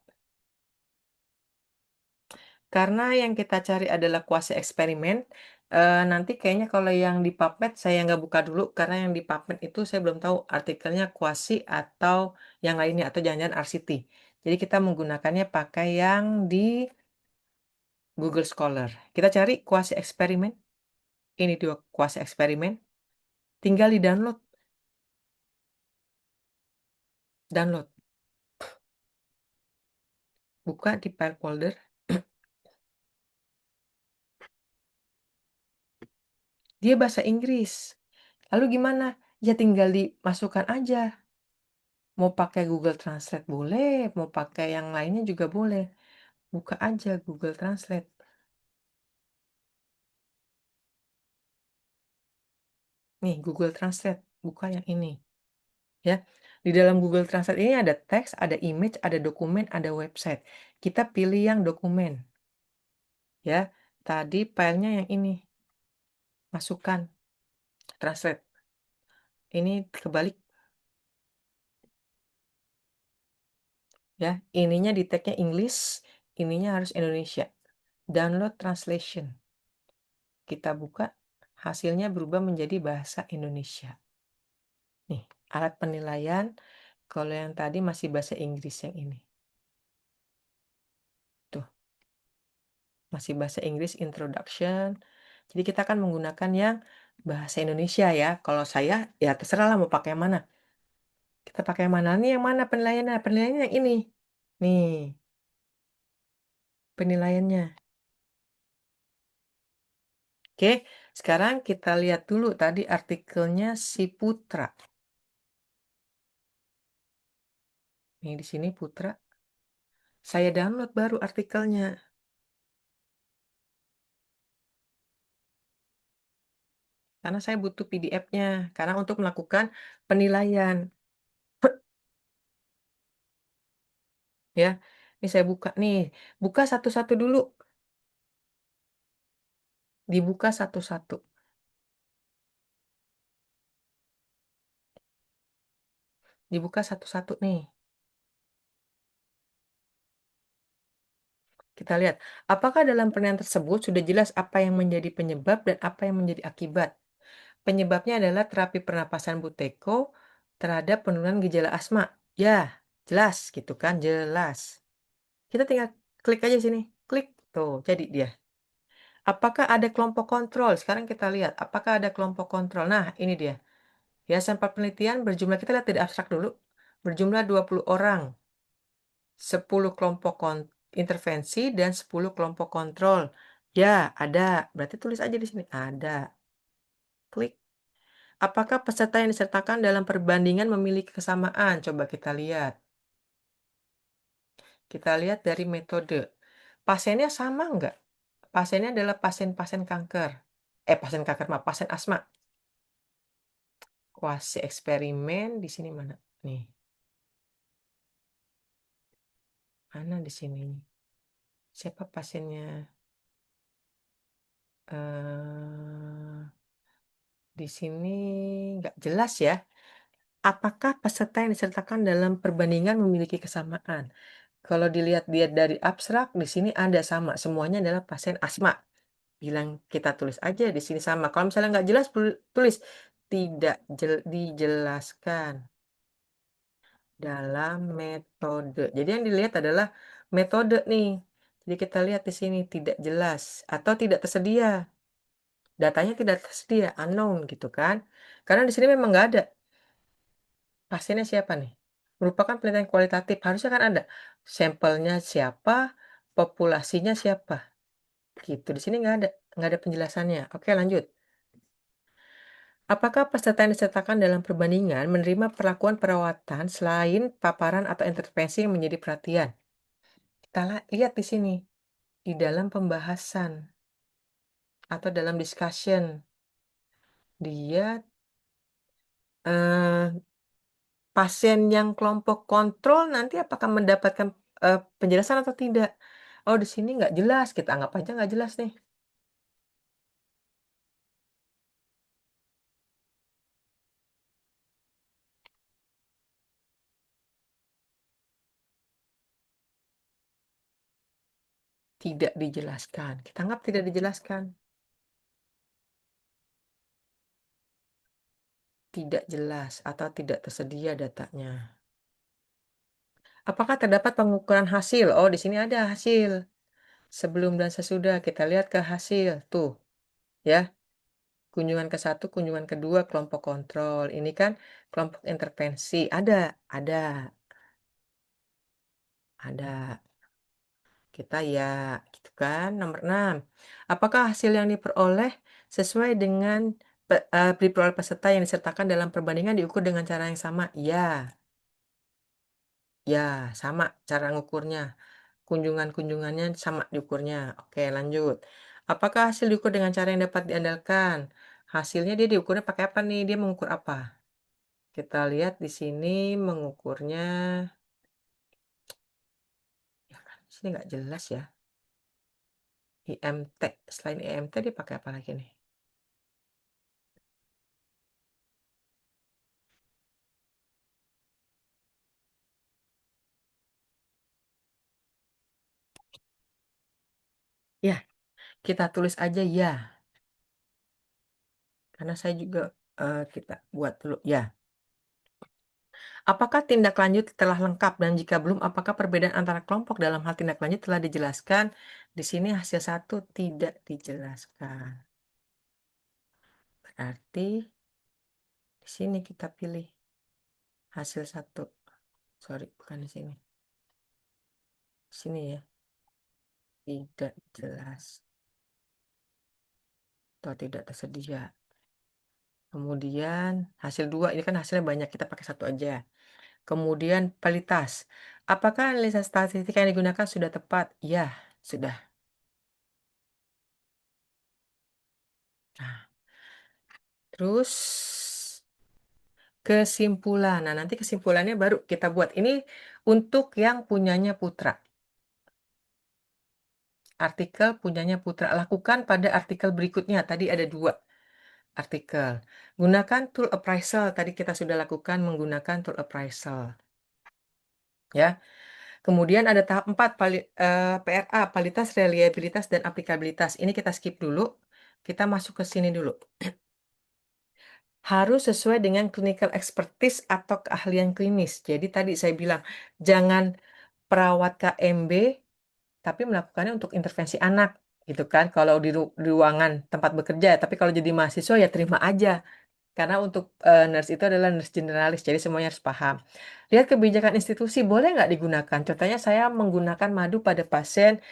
Karena yang kita cari adalah kuasi eksperimen, nanti kayaknya kalau yang di PubMed saya nggak buka dulu, karena yang di PubMed itu saya belum tahu artikelnya kuasi atau yang lainnya, atau jangan-jangan RCT. Jadi kita menggunakannya pakai yang di Google Scholar. Kita cari kuasi eksperimen. Ini 2 kuasi eksperimen. Tinggal di-download. Download. Buka di file folder. Dia bahasa Inggris. Lalu gimana? Ya tinggal dimasukkan aja. Mau pakai Google Translate boleh, mau pakai yang lainnya juga boleh. Buka aja Google Translate. Nih, Google Translate, buka yang ini. Ya. Di dalam Google Translate ini ada teks, ada image, ada dokumen, ada website. Kita pilih yang dokumen. Ya. Tadi filenya yang ini. Masukkan. Translate. Ini kebalik ya. Ininya di tag-nya English, ininya harus Indonesia. Download translation. Kita buka, hasilnya berubah menjadi bahasa Indonesia. Nih, alat penilaian. Kalau yang tadi masih bahasa Inggris yang ini. Tuh, masih bahasa Inggris introduction. Jadi kita akan menggunakan yang bahasa Indonesia ya. Kalau saya ya terserah lah mau pakai yang mana. Kita pakai yang mana nih? Yang mana penilaiannya? Penilaiannya yang ini. Nih, penilaiannya. Oke, sekarang kita lihat dulu tadi artikelnya si Putra. Nih di sini Putra. Saya download baru artikelnya. Karena saya butuh PDF-nya. Karena untuk melakukan penilaian. Ya, ini saya buka nih. Buka satu-satu dulu. Dibuka satu-satu. Dibuka satu-satu nih. Kita lihat, apakah dalam penilaian tersebut sudah jelas apa yang menjadi penyebab dan apa yang menjadi akibat? Penyebabnya adalah terapi pernapasan Buteyko terhadap penurunan gejala asma. Ya, jelas gitu kan, jelas. Kita tinggal klik aja sini, klik. Tuh, jadi dia. Apakah ada kelompok kontrol? Sekarang kita lihat, apakah ada kelompok kontrol? Nah, ini dia. Ya, sampel penelitian berjumlah, kita lihat dari abstrak dulu. Berjumlah 20 orang. 10 kelompok intervensi dan 10 kelompok kontrol. Ya, ada. Berarti tulis aja di sini. Ada. Klik. Apakah peserta yang disertakan dalam perbandingan memiliki kesamaan? Coba kita lihat. Kita lihat dari metode. Pasiennya sama nggak? Pasiennya adalah pasien-pasien kanker. Pasien kanker, maaf, pasien asma. Kuasi eksperimen di sini mana? Nih. Mana di sini? Siapa pasiennya? Eh, di sini nggak jelas ya. Apakah peserta yang disertakan dalam perbandingan memiliki kesamaan? Kalau dilihat dia dari abstrak, di sini ada sama. Semuanya adalah pasien asma. Bilang kita tulis aja di sini sama. Kalau misalnya nggak jelas, tulis tidak dijelaskan dalam metode. Jadi yang dilihat adalah metode nih. Jadi kita lihat di sini tidak jelas atau tidak tersedia. Datanya tidak tersedia, unknown gitu kan. Karena di sini memang nggak ada. Pasiennya siapa nih? Merupakan penelitian kualitatif. Harusnya kan ada. Sampelnya siapa, populasinya siapa. Gitu. Di sini nggak ada. Nggak ada penjelasannya. Oke, lanjut. Apakah peserta yang disertakan dalam perbandingan menerima perlakuan perawatan selain paparan atau intervensi yang menjadi perhatian? Kita lihat di sini. Di dalam pembahasan atau dalam discussion. Dia eh, pasien yang kelompok kontrol nanti apakah mendapatkan penjelasan atau tidak? Oh, di sini nggak jelas. Kita anggap aja nggak jelas nih. Tidak dijelaskan. Kita anggap tidak dijelaskan. Tidak jelas atau tidak tersedia datanya. Apakah terdapat pengukuran hasil? Oh, di sini ada hasil. Sebelum dan sesudah kita lihat ke hasil. Tuh, ya. Kunjungan ke satu, kunjungan kedua, kelompok kontrol. Ini kan kelompok intervensi. Ada. Kita ya, gitu kan. Nomor 6. Apakah hasil yang diperoleh sesuai dengan diperoleh peserta yang disertakan dalam perbandingan diukur dengan cara yang sama? Ya, sama cara ngukurnya. Kunjungan-kunjungannya sama diukurnya. Oke, lanjut. Apakah hasil diukur dengan cara yang dapat diandalkan? Hasilnya dia diukurnya pakai apa nih? Dia mengukur apa? Kita lihat di sini mengukurnya, ya kan, di sini nggak jelas ya. IMT. Selain IMT dia pakai apa lagi nih? kita tulis aja ya, karena saya juga, kita buat dulu ya. Apakah tindak lanjut telah lengkap dan jika belum, apakah perbedaan antara kelompok dalam hal tindak lanjut telah dijelaskan? Di sini hasil satu tidak dijelaskan. Berarti di sini kita pilih hasil satu. Sorry, bukan di sini. Sini ya, tidak jelas atau tidak tersedia. Kemudian hasil 2 ini kan hasilnya banyak, kita pakai satu aja. Kemudian kualitas. Apakah analisa statistik yang digunakan sudah tepat? Ya, sudah. Nah, terus kesimpulan. Nah, nanti kesimpulannya baru kita buat. Ini untuk yang punyanya Putra. Artikel punyanya Putra. Lakukan pada artikel berikutnya. Tadi ada 2 artikel. Gunakan tool appraisal. Tadi kita sudah lakukan menggunakan tool appraisal. Ya. Kemudian ada tahap 4, PRA, kualitas, reliabilitas, dan aplikabilitas. Ini kita skip dulu. Kita masuk ke sini dulu. Harus sesuai dengan clinical expertise atau keahlian klinis. Jadi tadi saya bilang, jangan perawat KMB, tapi melakukannya untuk intervensi anak, gitu kan. Kalau di ruangan tempat bekerja, tapi kalau jadi mahasiswa ya terima aja. Karena untuk nurse itu adalah nurse generalis, jadi semuanya harus paham. Lihat kebijakan institusi, boleh nggak digunakan? Contohnya saya menggunakan madu pada pasien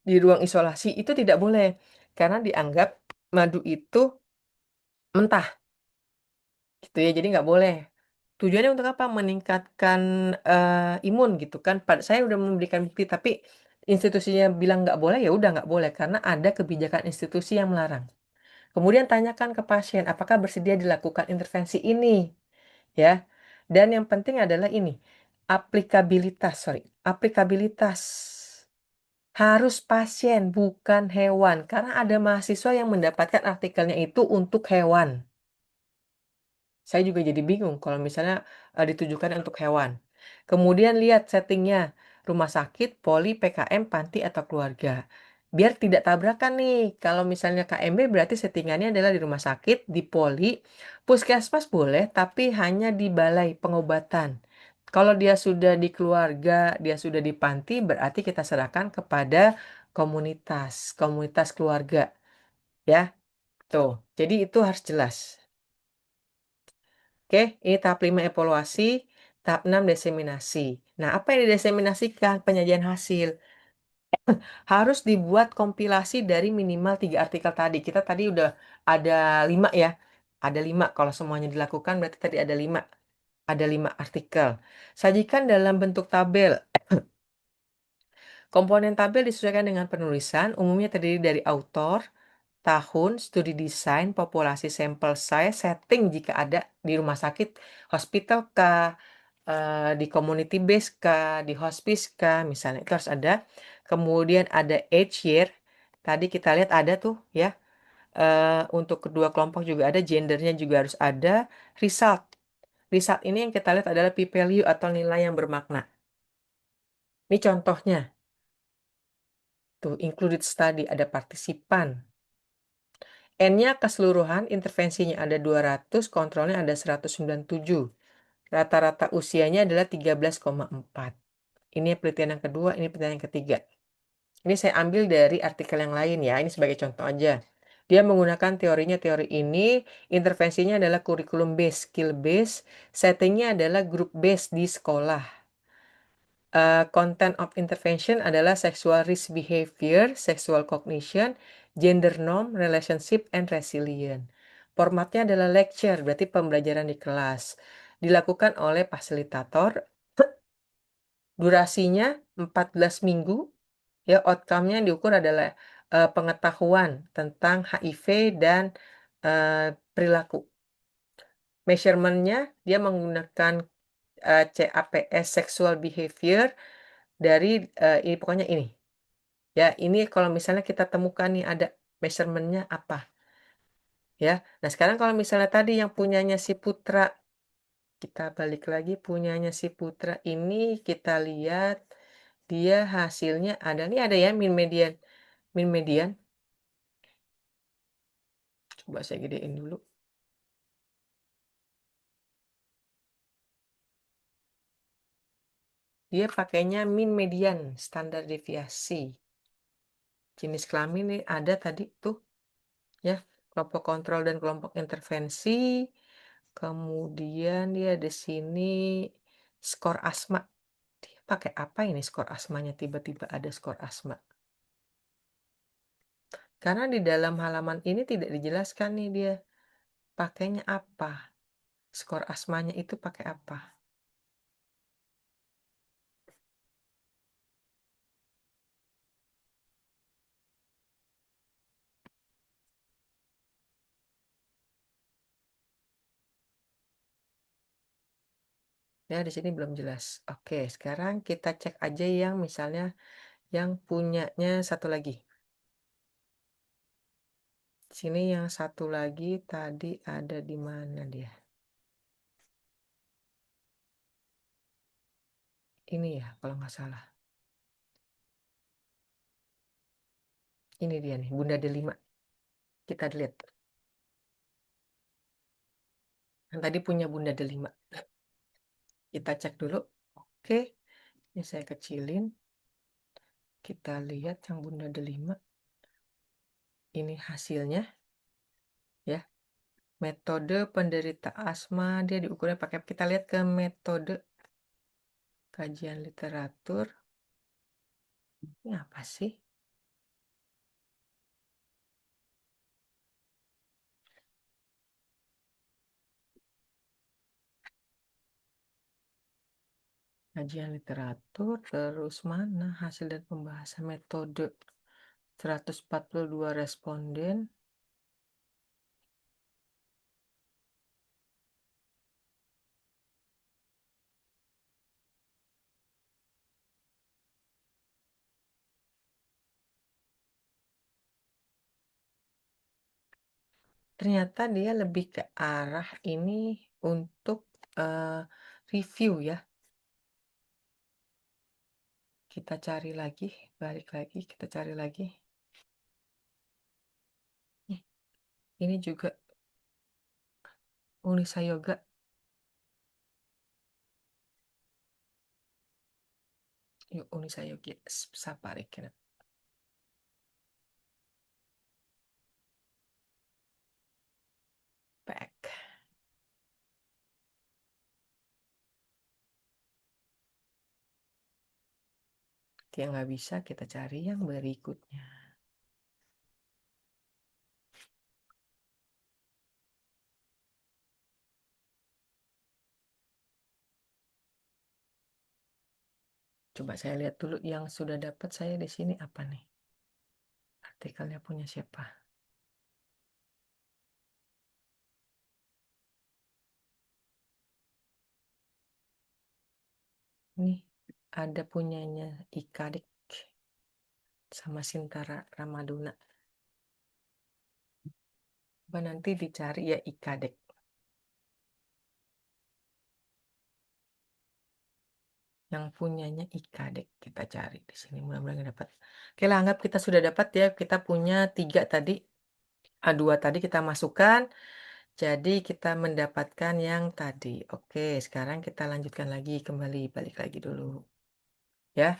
di ruang isolasi, itu tidak boleh. Karena dianggap madu itu mentah, gitu ya, jadi nggak boleh. Tujuannya untuk apa? Meningkatkan imun gitu kan. Saya udah memberikan bukti, tapi institusinya bilang nggak boleh, ya udah nggak boleh. Karena ada kebijakan institusi yang melarang. Kemudian tanyakan ke pasien, apakah bersedia dilakukan intervensi ini? Ya. Dan yang penting adalah ini, aplikabilitas. Harus pasien, bukan hewan. Karena ada mahasiswa yang mendapatkan artikelnya itu untuk hewan. Saya juga jadi bingung kalau misalnya ditujukan untuk hewan. Kemudian lihat settingnya, rumah sakit, poli, PKM, panti, atau keluarga. Biar tidak tabrakan nih, kalau misalnya KMB berarti settingannya adalah di rumah sakit, di poli, puskesmas boleh, tapi hanya di balai pengobatan. Kalau dia sudah di keluarga, dia sudah di panti, berarti kita serahkan kepada komunitas keluarga. Ya, tuh. Jadi itu harus jelas. Oke, ini tahap 5 evaluasi, tahap 6 diseminasi. Nah, apa yang didiseminasikan? Penyajian hasil. Harus dibuat kompilasi dari minimal 3 artikel tadi. Kita tadi udah ada 5 ya. Ada 5, kalau semuanya dilakukan berarti tadi ada 5. Ada 5 artikel. Sajikan dalam bentuk tabel. Komponen tabel disesuaikan dengan penulisan, umumnya terdiri dari autor, tahun, studi desain, populasi sampel size, setting jika ada di rumah sakit, hospital kah, di community base kah, di hospice kah, misalnya itu harus ada. Kemudian ada age year, tadi kita lihat ada tuh ya, untuk kedua kelompok juga ada, gendernya juga harus ada. Result, result ini yang kita lihat adalah p-value atau nilai yang bermakna. Ini contohnya, tuh included study, ada partisipan. N-nya keseluruhan, intervensinya ada 200, kontrolnya ada 197. Rata-rata usianya adalah 13,4. Ini penelitian yang kedua, ini penelitian yang ketiga. Ini saya ambil dari artikel yang lain ya, ini sebagai contoh aja. Dia menggunakan teorinya, teori ini, intervensinya adalah curriculum based, skill based, settingnya adalah group based di sekolah. Content of intervention adalah sexual risk behavior, sexual cognition, gender norm, relationship, and resilience. Formatnya adalah lecture, berarti pembelajaran di kelas. Dilakukan oleh fasilitator. Durasinya 14 minggu. Ya, outcome-nya yang diukur adalah pengetahuan tentang HIV dan perilaku. Measurement-nya dia menggunakan CAPS, sexual behavior, dari ini pokoknya ini. Ya, ini kalau misalnya kita temukan nih ada measurement-nya apa. Ya. Nah, sekarang kalau misalnya tadi yang punyanya si Putra, kita balik lagi punyanya si Putra ini kita lihat dia hasilnya ada nih, ada ya min median. Min median. Coba saya gedein dulu. Dia pakainya min median, standar deviasi. Jenis kelamin nih ada tadi tuh ya, kelompok kontrol dan kelompok intervensi. Kemudian dia di sini skor asma. Dia pakai apa ini skor asmanya? Tiba-tiba ada skor asma. Karena di dalam halaman ini tidak dijelaskan nih dia pakainya apa. Skor asmanya itu pakai apa? Ya, di sini belum jelas. Oke, sekarang kita cek aja yang misalnya yang punyanya satu lagi. Sini yang satu lagi tadi ada di mana dia? Ini ya, kalau nggak salah. Ini dia nih, Bunda Delima. Kita lihat. Yang tadi punya Bunda Delima. Kita cek dulu. Oke, ini saya kecilin. Kita lihat yang Bunda Delima. Ini hasilnya ya. Metode penderita asma dia diukurnya pakai kita lihat ke metode kajian literatur. Ini apa sih? Kajian literatur, terus mana hasil dan pembahasan metode 142 responden. Ternyata dia lebih ke arah ini untuk review ya. Kita cari lagi, balik lagi, kita cari lagi. Nih, ini juga Unisa Yoga. Yuk, Unisa Yoga, Saparikin. Back. Yang nggak bisa, kita cari yang berikutnya. Coba saya lihat dulu yang sudah dapat saya di sini apa nih? Artikelnya punya siapa? Nih, ada punyanya Ikadik sama Sintara Ramaduna. Coba nanti dicari ya Ikadek. Yang punyanya Ikadek kita cari di sini mudah-mudahan dapat. Oke lah, anggap kita sudah dapat ya. Kita punya 3 tadi. A2 tadi kita masukkan. Jadi kita mendapatkan yang tadi. Oke, sekarang kita lanjutkan lagi kembali. Balik lagi dulu. Ya,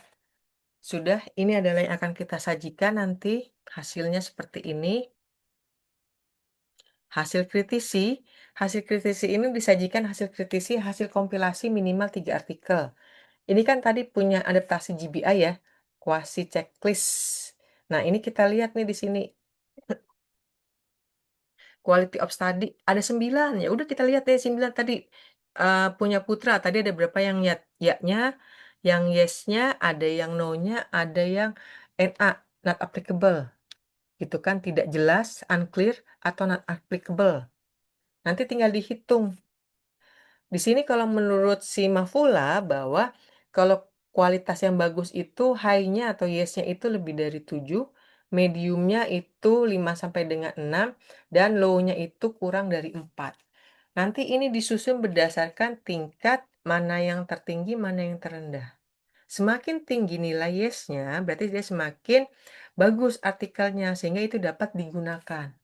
sudah. Ini adalah yang akan kita sajikan nanti. Hasilnya seperti ini. Hasil kritisi ini disajikan hasil kritisi hasil kompilasi minimal 3 artikel. Ini kan tadi punya adaptasi GBI ya, quasi checklist. Nah, ini kita lihat nih di sini. Quality of study ada 9. Ya udah kita lihat deh 9 tadi punya Putra tadi ada berapa yang ya-nya, yang yes-nya, ada yang no-nya, ada yang NA, not applicable. Gitu kan, tidak jelas, unclear atau not applicable. Nanti tinggal dihitung. Di sini kalau menurut si Mafula bahwa kalau kualitas yang bagus itu high-nya atau yes-nya itu lebih dari 7, medium-nya itu 5 sampai dengan 6, dan low-nya itu kurang dari 4. Nanti ini disusun berdasarkan tingkat mana yang tertinggi, mana yang terendah. Semakin tinggi nilai yes-nya, berarti dia semakin bagus artikelnya, sehingga itu dapat digunakan.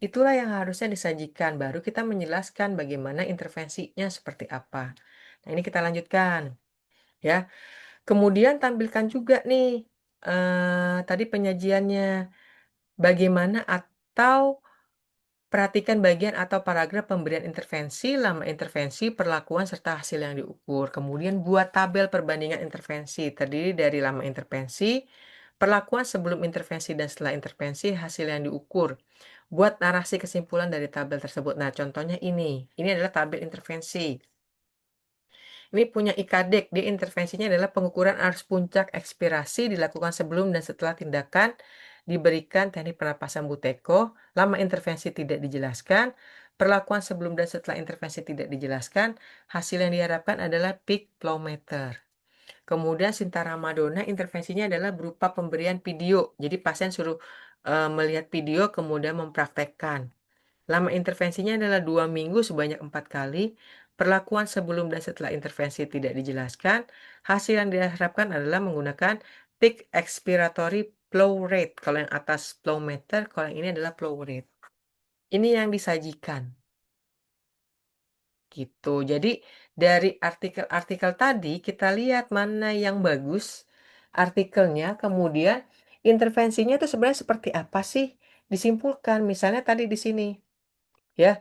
Itulah yang harusnya disajikan, baru kita menjelaskan bagaimana intervensinya seperti apa. Nah, ini kita lanjutkan, ya. Kemudian tampilkan juga nih, tadi penyajiannya, bagaimana atau perhatikan bagian atau paragraf pemberian intervensi, lama intervensi, perlakuan, serta hasil yang diukur. Kemudian buat tabel perbandingan intervensi, terdiri dari lama intervensi, perlakuan sebelum intervensi dan setelah intervensi, hasil yang diukur. Buat narasi kesimpulan dari tabel tersebut. Nah, contohnya ini adalah tabel intervensi. Ini punya IKADEK, dia intervensinya adalah pengukuran arus puncak ekspirasi dilakukan sebelum dan setelah tindakan diberikan teknik pernapasan Buteyko, lama intervensi tidak dijelaskan, perlakuan sebelum dan setelah intervensi tidak dijelaskan, hasil yang diharapkan adalah peak flow meter. Kemudian Sinta Ramadona intervensinya adalah berupa pemberian video. Jadi pasien suruh melihat video kemudian mempraktekkan. Lama intervensinya adalah 2 minggu sebanyak 4 kali. Perlakuan sebelum dan setelah intervensi tidak dijelaskan. Hasil yang diharapkan adalah menggunakan peak expiratory flow rate. Kalau yang atas flow meter, kalau yang ini adalah flow rate. Ini yang disajikan. Gitu. Jadi dari artikel-artikel tadi kita lihat mana yang bagus artikelnya, kemudian intervensinya itu sebenarnya seperti apa sih? Disimpulkan. Misalnya tadi di sini, ya.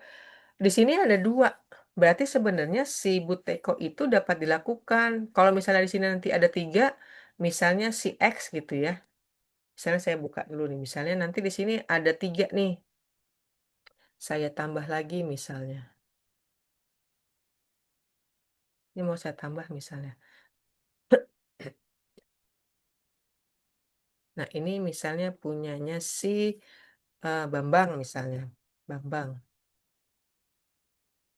Di sini ada 2, berarti sebenarnya si Buteyko itu dapat dilakukan. Kalau misalnya di sini nanti ada 3, misalnya si X gitu ya. Misalnya saya buka dulu nih, misalnya nanti di sini ada 3 nih. Saya tambah lagi misalnya. Ini mau saya tambah misalnya. Nah, ini misalnya punyanya si Bambang misalnya. Bambang,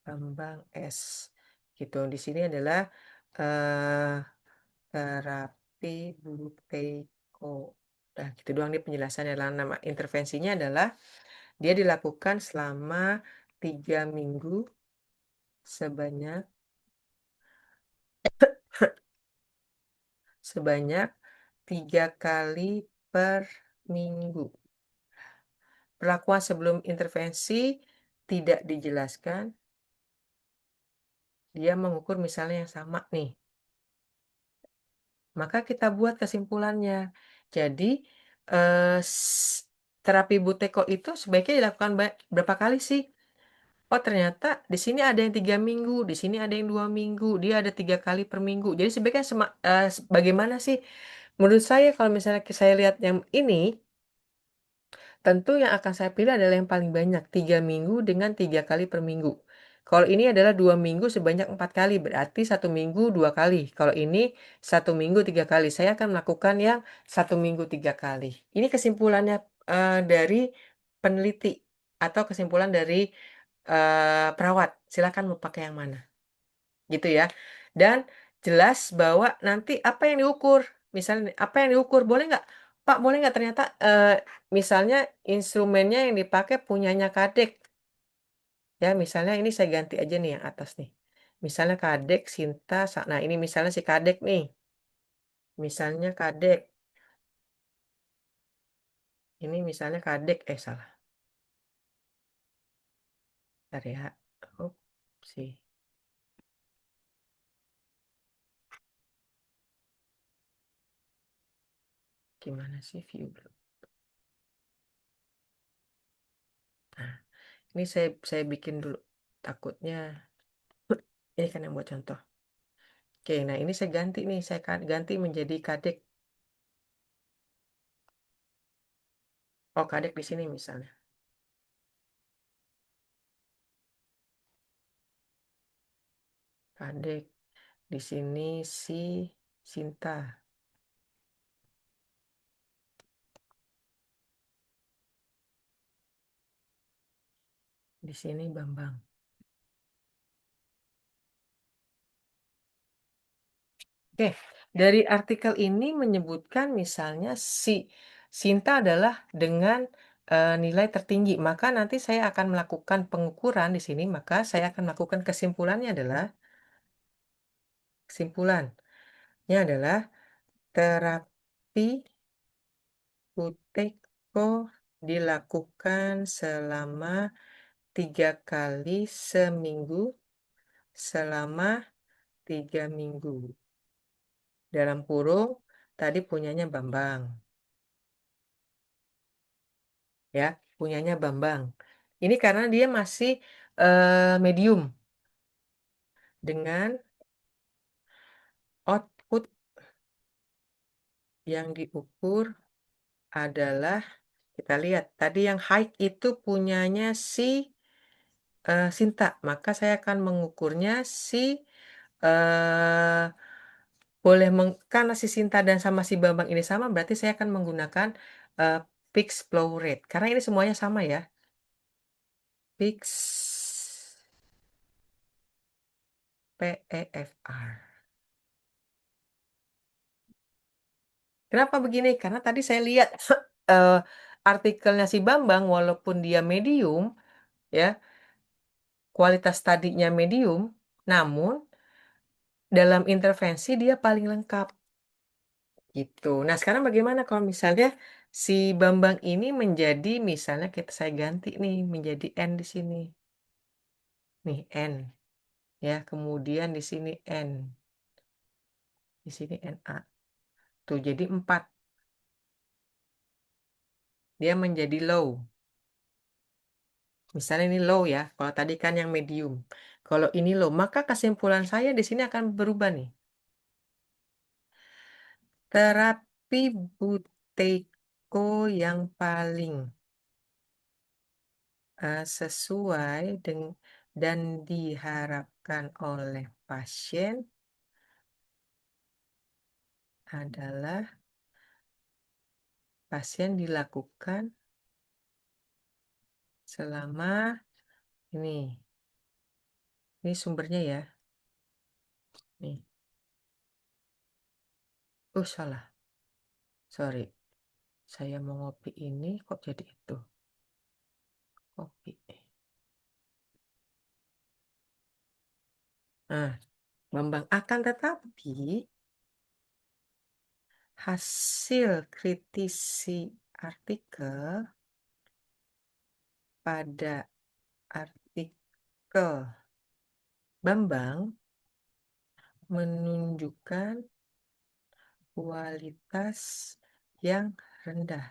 Bambang S. Gitu. Di sini adalah eh terapi Buteyko. Nah, gitu doang nih penjelasannya. Nama intervensinya adalah dia dilakukan selama 3 minggu sebanyak sebanyak 3 kali per minggu. Perlakuan sebelum intervensi tidak dijelaskan. Dia mengukur misalnya yang sama nih. Maka kita buat kesimpulannya. Jadi, terapi Buteyko itu sebaiknya dilakukan berapa kali sih? Oh, ternyata di sini ada yang 3 minggu, di sini ada yang 2 minggu, dia ada 3 kali per minggu. Jadi sebaiknya bagaimana sih? Menurut saya kalau misalnya saya lihat yang ini, tentu yang akan saya pilih adalah yang paling banyak, 3 minggu dengan 3 kali per minggu. Kalau ini adalah 2 minggu sebanyak 4 kali, berarti 1 minggu 2 kali. Kalau ini 1 minggu 3 kali, saya akan melakukan yang 1 minggu 3 kali. Ini kesimpulannya dari peneliti atau kesimpulan dari perawat. Silakan mau pakai yang mana, gitu ya. Dan jelas bahwa nanti apa yang diukur, misalnya apa yang diukur, boleh nggak? Pak, boleh nggak ternyata misalnya instrumennya yang dipakai punyanya Kadek. Ya, misalnya ini saya ganti aja nih yang atas nih. Misalnya Kadek, Sinta, nah ini misalnya si Kadek nih. Misalnya Kadek. Ini misalnya Kadek, salah. Bentar ya. Sih. Gimana sih view dulu? Nah, ini saya bikin dulu. Takutnya ini kan yang buat contoh. Oke, nah ini saya ganti nih, saya ganti menjadi Kadek. Oh, Kadek di sini misalnya. Kadek. Di sini si Sinta. Di sini Bambang. Oke, dari artikel ini menyebutkan misalnya si Sinta adalah dengan nilai tertinggi. Maka nanti saya akan melakukan pengukuran di sini, maka saya akan melakukan kesimpulannya adalah kesimpulannya adalah terapi Buteyko dilakukan selama 3 kali seminggu selama 3 minggu. Dalam kurung, tadi punyanya Bambang, ya, punyanya Bambang. Ini karena dia masih, medium dengan output yang diukur adalah kita lihat tadi yang high itu punyanya si, Sinta, maka saya akan mengukurnya si, eee, boleh karena si Sinta dan sama si Bambang ini sama, berarti saya akan menggunakan, eee, peak flow rate, karena ini semuanya sama ya. Peaks PEFR. Kenapa begini? Karena tadi saya lihat, eee, artikelnya si Bambang walaupun dia medium, ya, kualitas tadinya medium, namun dalam intervensi dia paling lengkap, gitu. Nah, sekarang bagaimana kalau misalnya si Bambang ini menjadi misalnya saya ganti nih menjadi N di sini. Nih N, ya, kemudian di sini N, di sini NA. Tuh jadi 4, dia menjadi low. Misalnya ini low ya, kalau tadi kan yang medium. Kalau ini low, maka kesimpulan saya di sini akan berubah nih. Terapi Buteyko yang paling sesuai dan diharapkan oleh pasien adalah pasien dilakukan selama ini sumbernya ya. Nih. Oh, salah. Sorry. Saya mau ngopi ini kok jadi itu. Kopi. Nah, Bambang akan tetapi hasil kritisi artikel pada artikel Bambang menunjukkan kualitas yang rendah.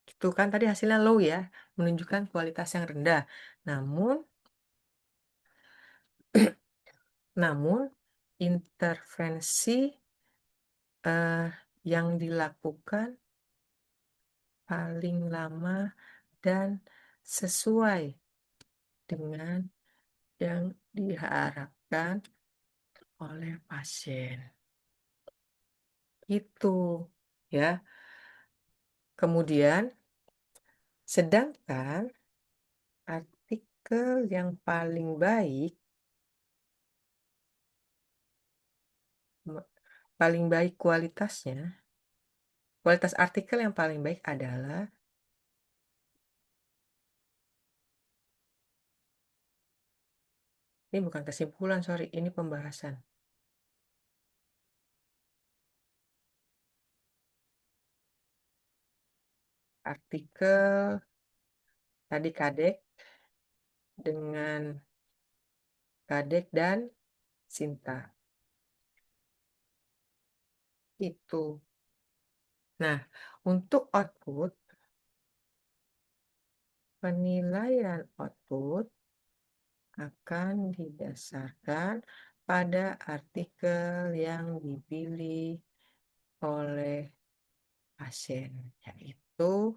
Itu kan tadi hasilnya low ya, menunjukkan kualitas yang rendah. Namun namun intervensi yang dilakukan paling lama dan sesuai dengan yang diharapkan oleh pasien. Itu ya. Kemudian sedangkan artikel yang paling baik kualitasnya, kualitas artikel yang paling baik adalah ini bukan kesimpulan, sorry, ini pembahasan. Artikel tadi dengan Kadek dan Sinta. Itu. Nah, untuk output, penilaian output akan didasarkan pada artikel yang dipilih oleh pasien, yaitu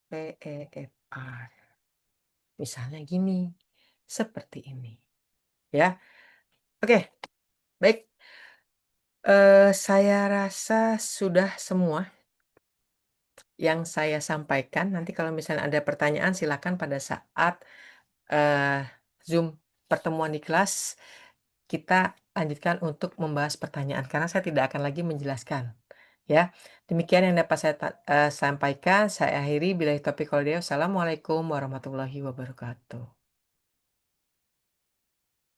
PEFR. Misalnya gini, seperti ini. Ya, oke, baik. Saya rasa sudah semua yang saya sampaikan. Nanti kalau misalnya ada pertanyaan silakan pada saat Zoom pertemuan di kelas kita lanjutkan untuk membahas pertanyaan karena saya tidak akan lagi menjelaskan. Ya, demikian yang dapat saya sampaikan. Saya akhiri. Billahi taufiq wal hidayah. Wassalamualaikum warahmatullahi wabarakatuh.